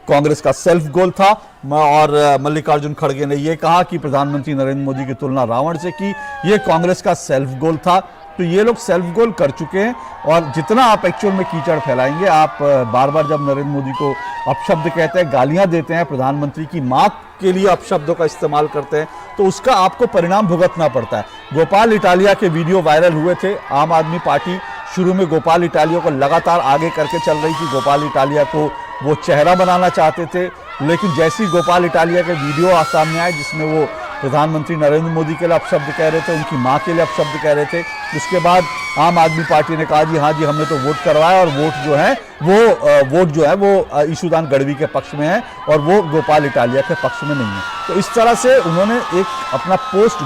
कांग्रेस का सेल्फ गोल था, और मल्लिकार्जुन खड़गे ने यह कहा कि प्रधानमंत्री नरेंद्र मोदी की तुलना रावण से की, यह कांग्रेस का सेल्फ गोल था। तो ये लोग सेल्फ गोल कर चुके हैं, और जितना आप एक्चुअल में कीचड़ फैलाएंगे, आप बार बार जब नरेंद्र मोदी को अपशब्द कहते हैं, गालियां देते हैं, प्रधानमंत्री की मां के लिए अपशब्दों का इस्तेमाल करते हैं, तो उसका आपको परिणाम भुगतना पड़ता है। गोपाल इटालिया के वीडियो वायरल हुए थे। आम आदमी पार्टी शुरू में गोपाल इटालिया को लगातार आगे करके चल रही थी, गोपाल इटालिया को वो चेहरा बनाना चाहते थे। लेकिन जैसी गोपाल इटालिया के वीडियो सामने आए जिसमें वो प्रधानमंत्री नरेंद्र मोदी के लिए अपशब्द कह रहे थे, उनकी मां के लिए अपशब्द कह रहे थे, उसके बाद आम आदमी पार्टी ने कहा जी हाँ जी हमने तो वोट करवाया और वोट जो है वो ईशुदान गढ़वी के पक्ष में है और वो गोपाल इटालिया के पक्ष में नहीं है। तो इस तरह से उन्होंने एक अपना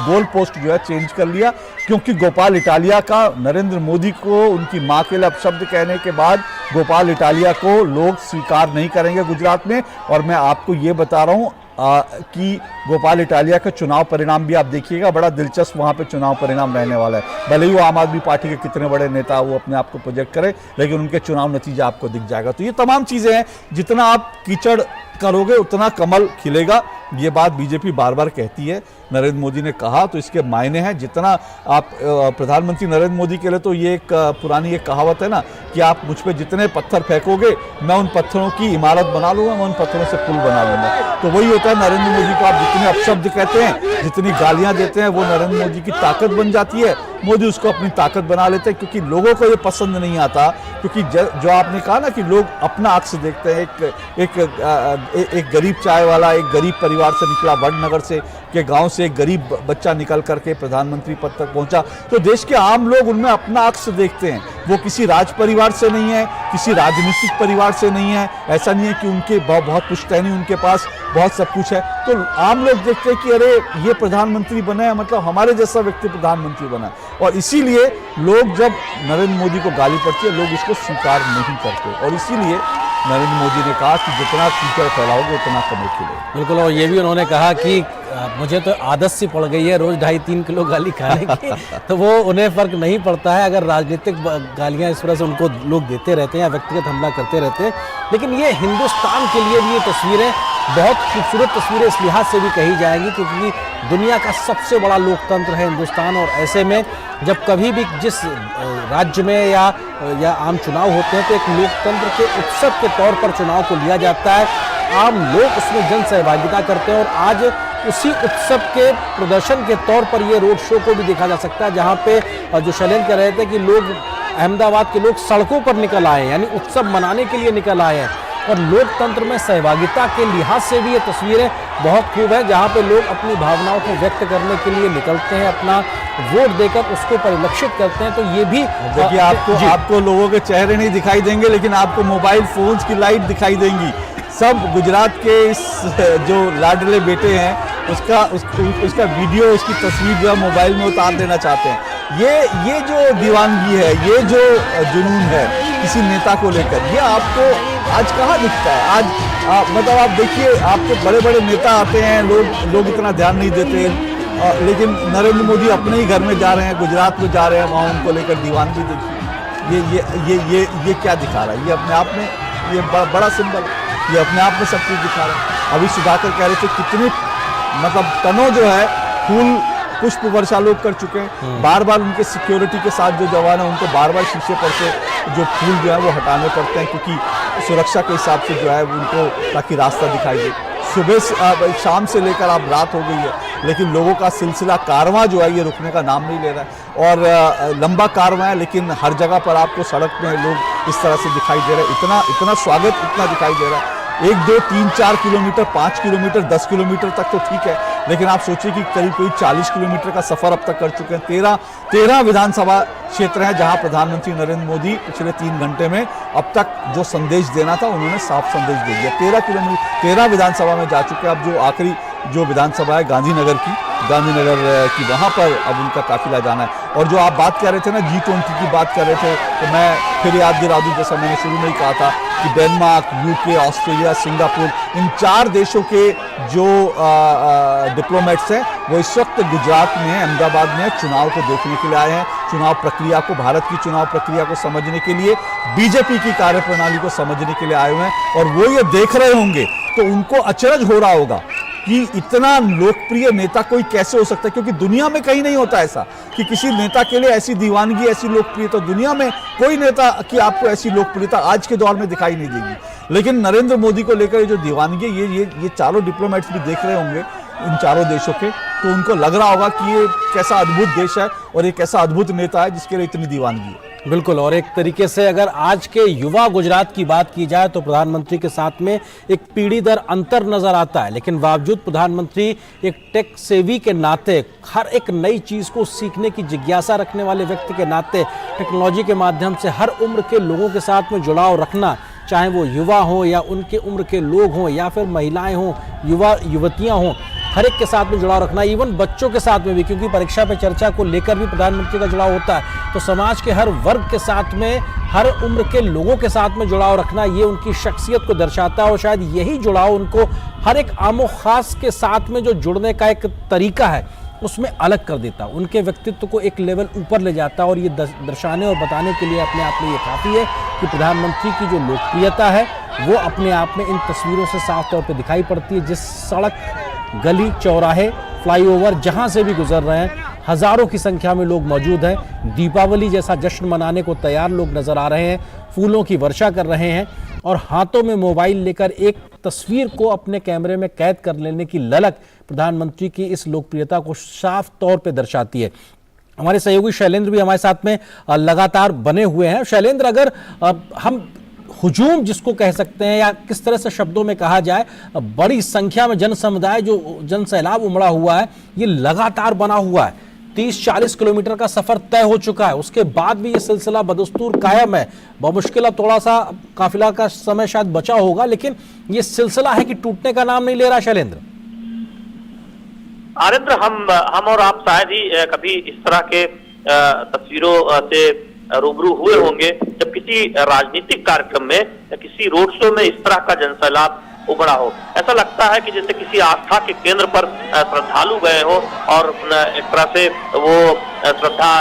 गोल पोस्ट जो है चेंज कर लिया, क्योंकि गोपाल इटालिया का नरेंद्र मोदी को उनकी मां के लिए अपशब्द कहने के बाद गोपाल इटालिया को लोग स्वीकार नहीं करेंगे गुजरात में। और मैं आपको ये बता रहा हूँ कि गोपाल इटालिया का चुनाव परिणाम भी आप देखिएगा, बड़ा दिलचस्प वहां पे चुनाव परिणाम रहने वाला है। भले ही वो आम आदमी पार्टी के कितने बड़े नेता वो अपने आप को प्रोजेक्ट करे, लेकिन उनके चुनाव नतीजा आपको दिख जाएगा। तो ये तमाम चीजें हैं, जितना आप कीचड़ करोगे उतना कमल खिलेगा, ये बात बीजेपी बार बार कहती है। नरेंद्र मोदी ने कहा तो इसके मायने हैं। जितना आप प्रधानमंत्री नरेंद्र मोदी के लिए तो ये एक पुरानी एक कहावत है ना कि आप मुझ पे जितने पत्थर फेंकोगे मैं उन पत्थरों की इमारत बना लूंगा, मैं उन पत्थरों से पुल बना लूंगा। तो वही होता है, नरेंद्र मोदी को आप जितने अपशब्द कहते हैं, जितनी गालियां देते हैं, वो नरेंद्र मोदी की ताकत बन जाती है। मोदी उसको अपनी ताकत बना लेते हैं, क्योंकि लोगों को ये पसंद नहीं आता। क्योंकि जो आपने कहा ना कि लोग अपना अक्स देखते हैं। एक गरीब चाय वाला, एक गरीब परिवार से निकला, वडनगर से के गांव से एक गरीब बच्चा निकल करके प्रधानमंत्री पद तक पहुंचा, तो देश के आम लोग उनमें अपना अक्स देखते हैं। वो किसी राज परिवार से नहीं है, किसी राजनीतिक परिवार से नहीं है। ऐसा नहीं है कि उनके बहुत पुश्तैनी, उनके पास बहुत सब कुछ है। तो आम लोग देखते हैं कि अरे ये प्रधानमंत्री बना है, मतलब हमारे जैसा व्यक्ति प्रधानमंत्री बना है। और इसीलिए लोग, जब नरेंद्र मोदी को गाली पड़ती है, लोग इसको स्वीकार नहीं करते। और इसीलिए नरेंद्र मोदी ने कहा कि जितना कीचड़ फैलाओगे उतना कमल खिलेगा। बिल्कुल। और ये भी उन्होंने कहा कि मुझे तो आदत सी पड़ गई है रोज 2.5-3 किलो गाली खाने की, तो वो उन्हें फर्क नहीं पड़ता है अगर राजनीतिक गालियां इस तरह से उनको लोग देते रहते हैं या व्यक्तिगत हमला करते रहते हैं। लेकिन ये हिंदुस्तान के लिए भी ये तस्वीरें बहुत खूबसूरत तस्वीरें इस लिहाज से भी कही जाएंगी क्योंकि दुनिया का सबसे बड़ा लोकतंत्र है हिंदुस्तान। और ऐसे में जब कभी भी जिस राज्य में या आम चुनाव होते हैं तो एक लोकतंत्र के उत्सव के तौर पर चुनाव को लिया जाता है, आम लोग उसमें जन सहभागिता करते हैं। और आज उसी उत्सव के प्रदर्शन के तौर पर ये रोड शो को भी देखा जा सकता है, जहाँ पे जो शैलेंद्र कह रहे थे कि लोग, अहमदाबाद के लोग सड़कों पर निकल आए हैं, यानी उत्सव मनाने के लिए निकल आए हैं। और लोकतंत्र में सहभागिता के लिहाज से भी ये तस्वीरें बहुत खूब है, जहाँ पे लोग अपनी भावनाओं को व्यक्त करने के लिए निकलते हैं, अपना वोट देकर उसको परिलक्षित करते हैं। तो ये भी देखिए, आपको लोगों के चेहरे नहीं दिखाई देंगे, लेकिन आपको मोबाइल फोन्स की लाइट दिखाई देंगी। सब गुजरात के इस जो लाडले बेटे हैं उसका वीडियो, उसकी तस्वीर जो है मोबाइल में उतार देना चाहते हैं। ये जो दीवानगी है, ये जो जुनून है किसी नेता को लेकर, ये आपको आज कहाँ दिखता है? आज मतलब आप देखिए, आपके बड़े बड़े नेता आते हैं, लोग इतना ध्यान नहीं देते, लेकिन नरेंद्र मोदी अपने ही घर में जा रहे हैं, गुजरात में जा रहे हैं, वहाँ उनको लेकर दीवानगी देखिए। ये क्या दिखा रहा है? ये अपने आप में ये बड़ा सिंबल है, ये अपने आप में सब कुछ दिखा रहा है। अभी सुधाकर कह रहे थे कितने मतलब टनों जो है फूल पुष्प वर्षा लोग कर चुके हैं। बार बार उनके सिक्योरिटी के साथ जो जवान है उनको बार बार शीशे पर से जो फूल जो है वो हटाने पड़ते हैं, क्योंकि सुरक्षा के हिसाब से जो है उनको, ताकि रास्ता दिखाई दे। सुबह शाम से लेकर अब रात हो गई है, लेकिन लोगों का सिलसिला कारवां जो है ये रुकने का नाम नहीं ले रहा है। और लंबा कारवां है, लेकिन हर जगह पर आपको सड़क में लोग इस तरह से दिखाई दे रहे हैं। इतना स्वागत इतना दिखाई दे रहा है। 1, 2, 3, 4 किलोमीटर, 5 किलोमीटर, 10 किलोमीटर तक तो ठीक है, लेकिन आप सोचिए कि करीब 40 किलोमीटर का सफर अब तक कर चुके हैं। 13 विधानसभा क्षेत्र हैं जहां प्रधानमंत्री नरेंद्र मोदी पिछले 3 घंटे में अब तक जो संदेश देना था उन्होंने साफ संदेश दे दिया। 13 विधानसभा में जा चुके हैं। अब जो आखिरी जो विधानसभा है गांधीनगर की वहां पर अब उनका काफिला जाना है। और जो आप बात कर रहे थे ना, G20 की बात कर रहे थे, तो मैं फिर याद दिला दूं, जैसा मैंने शुरू में ही कहा था कि डेनमार्क, यूके, ऑस्ट्रेलिया, सिंगापुर, इन 4 देशों के जो डिप्लोमेट्स हैं वो इस वक्त गुजरात में, अहमदाबाद में चुनाव को देखने के लिए आए हैं। चुनाव प्रक्रिया को, भारत की चुनाव प्रक्रिया को समझने के लिए, बीजेपी की कार्यप्रणाली को समझने के लिए आए हुए हैं। और वो ये देख रहे होंगे तो उनको अचरज हो रहा होगा कि इतना लोकप्रिय नेता कोई कैसे हो सकता है, क्योंकि दुनिया में कहीं नहीं होता ऐसा कि किसी नेता के लिए ऐसी दीवानगी, ऐसी लोकप्रियता, दुनिया में कोई नेता की आपको ऐसी लोकप्रियता आज के दौर में दिखाई नहीं देगी। लेकिन नरेंद्र मोदी को लेकर जो दीवानगी, ये चारों डिप्लोमेट्स भी देख रहे होंगे इन 4 देशों के, तो उनको लग रहा होगा कि ये कैसा अद्भुत देश है और ये कैसा अद्भुत नेता है जिसके लिए इतनी दीवानगी है। बिल्कुल। और एक तरीके से अगर आज के युवा गुजरात की बात की जाए तो प्रधानमंत्री के साथ में एक पीढ़ी दर अंतर नजर आता है, लेकिन बावजूद प्रधानमंत्री एक टेक सेवी के नाते, हर एक नई चीज को सीखने की जिज्ञासा रखने वाले व्यक्ति के नाते टेक्नोलॉजी के माध्यम से हर उम्र के लोगों के साथ में जुड़ाव रखना, चाहे वो युवा हो या उनके उम्र के लोग हों या फिर महिलाएं हों, युवा युवतियां हों, हर एक के साथ में जुड़ाव रखना, इवन बच्चों के साथ में भी, क्योंकि परीक्षा पे चर्चा को लेकर भी प्रधानमंत्री का जुड़ाव होता है। तो समाज के हर वर्ग के साथ में, हर उम्र के लोगों के साथ में जुड़ाव रखना, ये उनकी शख्सियत को दर्शाता है और शायद यही जुड़ाव उनको हर एक आमो खास के साथ में जो जुड़ने का एक तरीका है उसमें अलग कर देता, उनके व्यक्तित्व को एक लेवल ऊपर ले जाता। और ये दर्शाने और बताने के लिए अपने आप में ये काफ़ी है कि प्रधानमंत्री की जो लोकप्रियता है वो अपने आप में इन तस्वीरों से साफ तौर पे दिखाई पड़ती है। जिस सड़क, गली, चौराहे, फ्लाईओवर जहां से भी गुजर रहे हैं, हजारों की संख्या में लोग मौजूद हैं। दीपावली जैसा जश्न मनाने को तैयार लोग नजर आ रहे हैं, फूलों की वर्षा कर रहे हैं और हाथों में मोबाइल लेकर एक तस्वीर को अपने कैमरे में कैद कर लेने की ललक प्रधानमंत्री की इस लोकप्रियता को साफ तौर पे दर्शाती है। हमारे सहयोगी शैलेंद्र भी हमारे साथ में लगातार बने हुए हैं। शैलेंद्र, अगर हम हुजूम जिसको कह सकते हैं या किस तरह से शब्दों में कहा जाए, बड़ी संख्या में जन समुदाय जो जन सैलाब उमड़ा हुआ है, ये लगातार बना हुआ है। 30-40 किलोमीटर का सफर तय हो चुका है, उसके बाद भी ये सिलसिला बदस्तूर कायम है। बमुश्किल थोड़ा सा काफिला का समय शायद बचा होगा, लेकिन ये सिलसिला है कि टूटने का नाम नहीं ले रहा। शैलेंद्र, आनंद, हम और आप शायद ही कभी इस तरह के तस्वीरों से रूबरू हुए होंगे जब किसी राजनीतिक कार्यक्रम में या किसी रोड शो में इस तरह का जनसैलाब उमड़ा हो। ऐसा लगता है कि जैसे किसी आस्था के केंद्र पर श्रद्धालु गए हो और एक तरह से वो श्रद्धा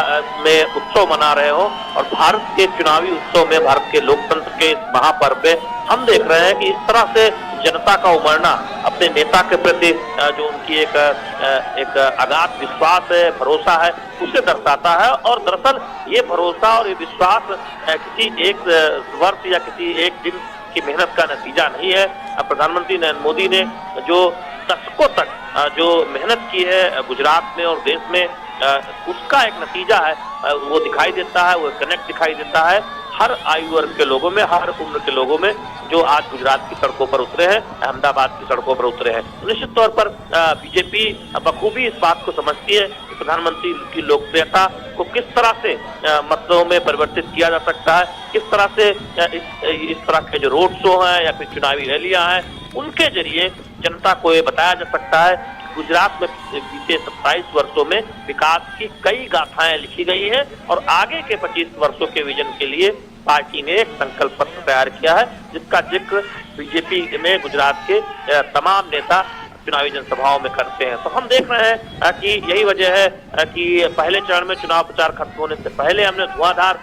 में उत्सव मना रहे हो। और भारत के चुनावी उत्सव में, भारत के लोकतंत्र के इस महापर्व पे हम देख रहे हैं कि इस तरह से जनता का उमड़ना अपने नेता के प्रति जो उनकी एक अगाध विश्वास है, भरोसा है, उसे दर्शाता है। और दरअसल ये भरोसा और ये विश्वास किसी एक वर्ष या किसी एक दिन की मेहनत का नतीजा नहीं है। प्रधानमंत्री नरेंद्र मोदी ने जो दशकों तक जो मेहनत की है गुजरात में और देश में, उसका एक नतीजा है, वो दिखाई देता है, वो कनेक्ट दिखाई देता है हर आयु वर्ग के लोगों में, हर उम्र के लोगों में, जो आज गुजरात की सड़कों पर उतरे हैं, अहमदाबाद की सड़कों पर उतरे हैं। निश्चित तौर पर बीजेपी बखूबी इस बात को समझती है कि प्रधानमंत्री की लोकप्रियता को किस तरह से मतों में परिवर्तित किया जा सकता है, किस तरह से इस तरह के जो रोड शो हैं या फिर चुनावी रैलियां हैं, उनके जरिए जनता को ये बताया जा सकता है गुजरात में बीते 27 वर्षों में विकास की कई गाथाएं लिखी गई हैं और आगे के 25 वर्षों के विजन के लिए पार्टी ने एक संकल्प पत्र तैयार किया है, जिसका जिक्र बीजेपी में गुजरात के तमाम नेता चुनावी जनसभाओं में करते हैं। तो हम देख रहे हैं कि यही वजह है कि पहले चरण में चुनाव प्रचार खत्म होने से पहले हमने धुआंधार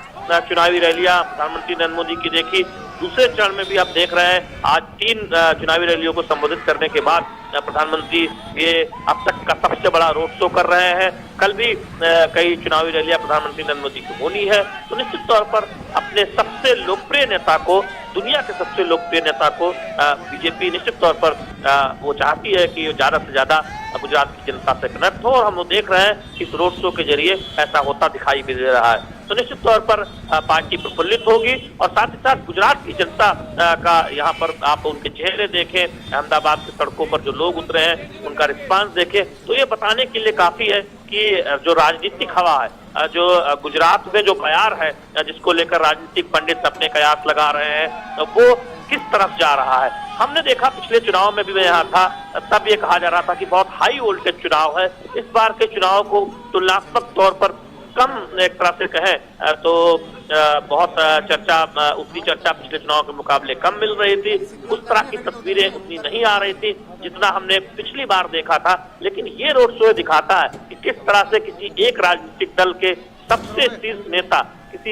चुनावी रैलियां प्रधानमंत्री नरेंद्र मोदी की देखी। दूसरे चरण में भी आप देख रहे हैं आज 3 चुनावी रैलियों को संबोधित करने के बाद प्रधानमंत्री ये अब तक का सबसे बड़ा रोड शो कर रहे हैं। कल भी कई चुनावी रैलियां प्रधानमंत्री नरेंद्र मोदी की होनी है। तो निश्चित तौर पर अपने सबसे लोकप्रिय नेता को, दुनिया के सबसे लोकप्रिय नेता को बीजेपी निश्चित तौर पर वो चाहती है कि ज्यादा से ज्यादा गुजरात की जनता से कनेक्ट हो, और हम लोग देख रहे हैं कि इस रोड शो के जरिए ऐसा होता दिखाई भी दे रहा है। तो निश्चित तौर पर पार्टी प्रफुल्लित होगी और साथ ही साथ गुजरात की जनता का यहाँ पर आप उनके चेहरे देखें, अहमदाबाद की सड़कों पर जो लोग उतरे हैं उनका रिस्पांस देखें, तो ये बताने के लिए काफी है कि जो राजनीतिक हवा है, जो गुजरात में जो बयार है जिसको लेकर राजनीतिक पंडित अपने कयास लगा रहे हैं, वो किस तरफ जा रहा है। हमने देखा पिछले चुनाव में भी मैं यहाँ था, तब ये कहा जा रहा था कि बहुत हाई वोल्टेज चुनाव है। इस बार के चुनाव को तुलनात्मक तौर पर कम एक तरह से कहें तो बहुत चर्चा, उतनी चर्चा पिछले चुनाव के मुकाबले कम मिल रही थी। उस तरह की तस्वीरें उतनी नहीं आ रही थी जितना हमने पिछली बार देखा था। लेकिन ये रोड शो दिखाता है कि किस तरह से किसी एक राजनीतिक दल के सबसे शीर्ष नेता, किसी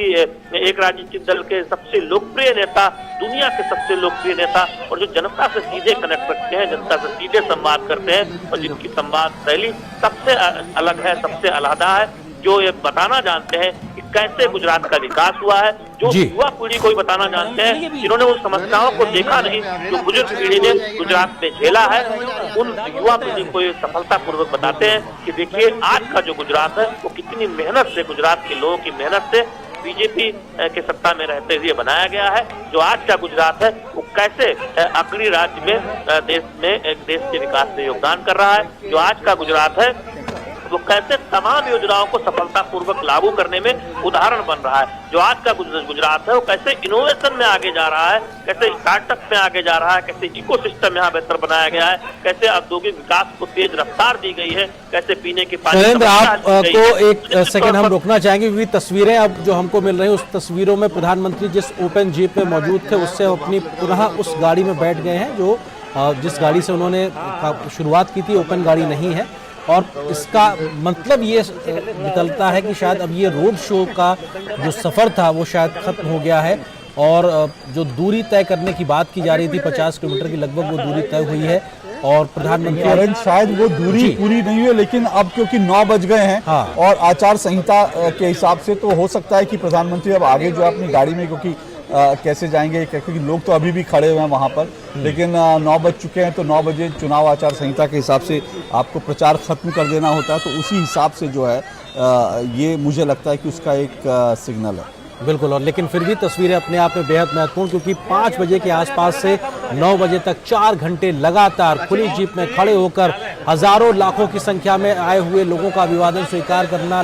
एक राजनीतिक दल के सबसे लोकप्रिय नेता, दुनिया के सबसे लोकप्रिय नेता, और जो जनता से सीधे कनेक्ट रखते हैं, जनता से सीधे संवाद करते हैं और जिनकी संवाद शैली सबसे अलग है, सबसे अलहदा है, जो ये बताना जानते हैं कि कैसे गुजरात का विकास हुआ है, जो युवा पीढ़ी को भी बताना जानते हैं जिन्होंने उन समस्याओं को देखा नहीं जो बुजुर्ग पीढ़ी ने गुजरात में झेला है, उन युवा पीढ़ी को ये सफलतापूर्वक बताते हैं कि देखिए आज का जो गुजरात है वो कितनी मेहनत से, गुजरात के लोगों की मेहनत से बीजेपी के सत्ता में रहते हुए बनाया गया है। जो आज का गुजरात है वो कैसे अग्रणी राज्य में देश के विकास में योगदान कर रहा है। जो आज का गुजरात है वो कैसे तमाम योजनाओं को सफलतापूर्वक लागू करने में उदाहरण बन रहा है। जो आज का गुजरात है वो कैसे इनोवेशन में आगे जा रहा है, कैसे स्टार्टअप में आगे जा रहा है, कैसे इकोसिस्टम यहाँ बेहतर बनाया गया है, कैसे औद्योगिक विकास को तेज रफ्तार दी गई है, कैसे पीने के पानी। शैलेंद्र, आपको एक सेकंड हम रोकना चाहेंगे क्योंकि तस्वीरें अब जो हमको मिल रही है उस तस्वीरों में प्रधानमंत्री जिस ओपन जीप में मौजूद थे उससे अपनी पुनः उस गाड़ी में बैठ गए हैं जो जिस गाड़ी से उन्होंने शुरुआत की थी। ओपन गाड़ी नहीं है और इसका मतलब ये निकलता है कि शायद अब ये रोड शो का जो सफर था वो शायद खत्म हो गया है और जो दूरी तय करने की बात की जा रही थी 50 किलोमीटर की लगभग वो दूरी तय हुई है और प्रधानमंत्री शायद वो दूरी पूरी नहीं हुई, लेकिन अब क्योंकि 9 बज गए हैं हाँ। और आचार संहिता के हिसाब से तो हो सकता है कि प्रधानमंत्री अब आगे जो है अपनी गाड़ी में, क्योंकि कैसे जाएंगे क्योंकि लोग तो अभी भी खड़े हुए हैं वहां पर, लेकिन 9 बज चुके हैं तो 9 बजे चुनाव आचार संहिता के हिसाब से आपको प्रचार खत्म कर देना होता है, तो उसी हिसाब से जो है ये मुझे लगता है कि उसका एक सिग्नल है। बिल्कुल। और लेकिन फिर भी तस्वीरें अपने आप में बेहद महत्वपूर्ण, क्योंकि 5 बजे के आसपास से 9 बजे तक 4 घंटे लगातार खुली जीप में खड़े होकर हजारों लाखों की संख्या में आए हुए लोगों का अभिवादन स्वीकार करना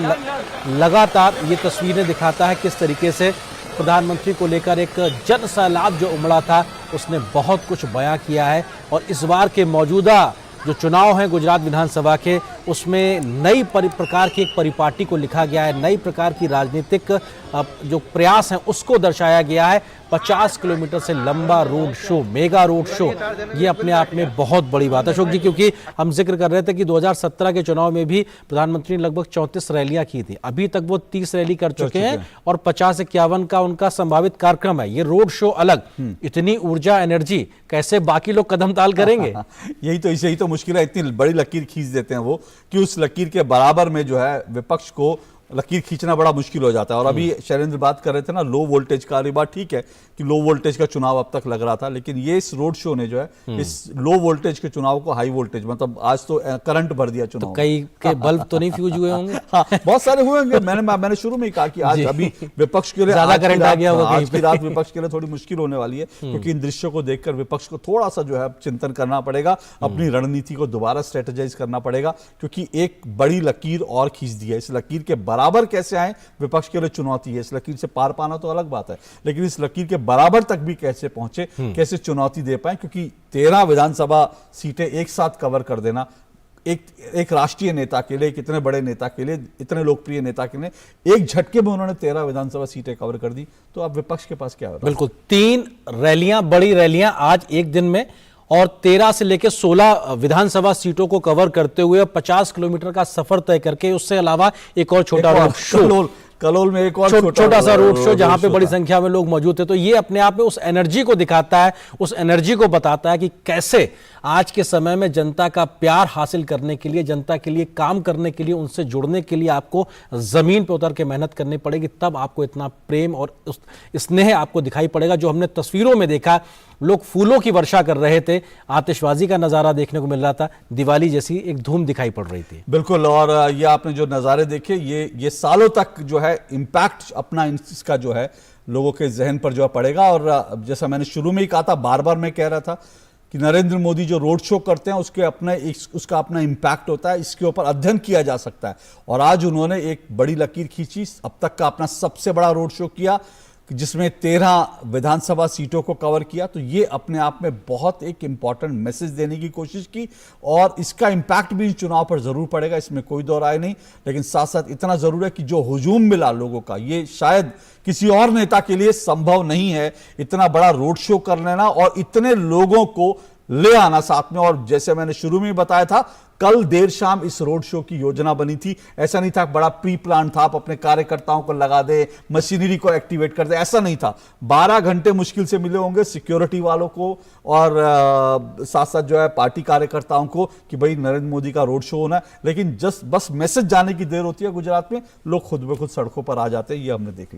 लगातार ये तस्वीरें दिखाता है किस तरीके से प्रधानमंत्री को लेकर एक जन सैलाब जो उमड़ा था उसने बहुत कुछ बयां किया है। और इस बार के मौजूदा जो चुनाव हैं गुजरात विधानसभा के उसमें नई प्रकार की एक परिपाटी को लिखा गया है, नई प्रकार की राजनीतिक जो प्रयास हैं उसको दर्शाया गया है। 50 किलोमीटर से लंबा road show, mega road show, ये अपने आप में बहुत बड़ी बात है अशोक जी, क्योंकि हम जिक्र कर रहे थे कि 2017 के चुनाव में भी प्रधानमंत्री ने लगभग 34 रैलियां की थी, अभी तक वो 30 रैली कर चुके हैं और 50-51 का उनका संभावित कार्यक्रम है। ये रोड शो अलग, इतनी ऊर्जा एनर्जी कैसे बाकी लोग कदम ताल करेंगे? यही तो मुश्किल है, इतनी बड़ी लकीर खींच देते हैं वो कि उस लकीर के बराबर में जो है विपक्ष को लकीर खींचना बड़ा मुश्किल हो जाता है। और अभी शैलेंद्र बात कर रहे थे ना लो वोल्टेज का, अरे बात ठीक है कि लो वोल्टेज का चुनाव अब तक लग रहा था, लेकिन ये इस रोड शो ने जो है इस लो वोल्टेज के चुनाव को हाई वोल्टेज, मतलब आज तो करंट भर दिया चुनाव। तो कई के बल्ब तो नहीं फ्यूज हुए होंगे? हाँ, बहुत सारे हुए होंगे। मैंने शुरू में ही कहा कि आज अभी विपक्ष के लिए ज्यादा करंट आ गया होगा, आज की रात विपक्ष के लिए थोड़ी मुश्किल होने वाली है, क्योंकि इन दृश्यों को देखकर विपक्ष को थोड़ा सा जो है चिंतन करना पड़ेगा, अपनी रणनीति को दोबारा स्ट्रेटेजाइज करना पड़ेगा, क्योंकि एक बड़ी लकीर और खींच दी है। इस लकीर के बराबर कैसे आए विपक्ष के लिए चुनौती है। इस लकीर से पार पाना तो अलग बात है, लेकिन इस लकीर के बराबर तक भी कैसे पहुंचे, कैसे चुनौती दे पाए, क्योंकि 13 विधानसभा सीटें एक साथ कवर कर देना एक राष्ट्रीय नेता के लिए, एक इतने बड़े नेता के लिए, इतने लोकप्रिय नेता के लिए एक झटके में उन्होंने 13 विधानसभा सीटें कवर कर दी, तो अब विपक्ष के पास क्या होगा? बिल्कुल, 3 रैलियां, बड़ी रैलियां आज एक दिन में और 13 से लेकर 16 विधानसभा सीटों को कवर करते हुए 50 किलोमीटर का सफर तय करके, उससे अलावा एक और छोटा रोड शो कलोल में एक और छोटा सा रोड शो जहां पे बड़ी संख्या में लोग मौजूद थे। तो ये अपने आप में उस एनर्जी को दिखाता है, उस एनर्जी को बताता है कि कैसे आज के समय में जनता का प्यार हासिल करने के लिए, जनता के लिए काम करने के लिए, उनसे जुड़ने के लिए आपको जमीन पे उतर के मेहनत करनी पड़ेगी, तब आपको इतना प्रेम और स्नेह आपको दिखाई पड़ेगा। जो हमने तस्वीरों में देखा, लोग फूलों की वर्षा कर रहे थे, आतिशबाजी का नजारा देखने को मिल रहा था, दिवाली जैसी एक धूम दिखाई पड़ रही थी। बिल्कुल, और ये आपने जो नज़ारे देखे, ये सालों तक जो है इम्पैक्ट अपना इसका जो है लोगों के जहन पर जो है पड़ेगा। और जैसा मैंने शुरू में ही कहा था, बार बार मैं कह रहा था कि नरेंद्र मोदी जो रोड शो करते हैं उसका अपना इम्पैक्ट होता है, इसके ऊपर अध्ययन किया जा सकता है। और आज उन्होंने एक बड़ी लकीर खींची, अब तक का अपना सबसे बड़ा रोड शो किया जिसमें 13 विधानसभा सीटों को कवर किया, तो ये अपने आप में बहुत एक इंपॉर्टेंट मैसेज देने की कोशिश की। और इसका इम्पैक्ट भी चुनाव पर जरूर पड़ेगा, इसमें कोई दो राय नहीं, लेकिन साथ साथ इतना जरूर है कि जो हुजूम मिला लोगों का, ये शायद किसी और नेता के लिए संभव नहीं है, इतना बड़ा रोड शो कर लेना और इतने लोगों को ले आना साथ में। और जैसे मैंने शुरू में बताया था, कल देर शाम इस रोड शो की योजना बनी थी, ऐसा नहीं था बड़ा प्री प्लान था, आप अपने कार्यकर्ताओं को लगा दे, मशीनरी को एक्टिवेट कर दे, ऐसा नहीं था। 12 घंटे मुश्किल से मिले होंगे सिक्योरिटी वालों को और साथ साथ जो है पार्टी कार्यकर्ताओं को कि भाई नरेंद्र मोदी का रोड शो होना है, लेकिन बस मैसेज जाने की देर होती है गुजरात में, लोग खुद ब खुद सड़कों पर आ जाते हैं, ये हमने देख लिया।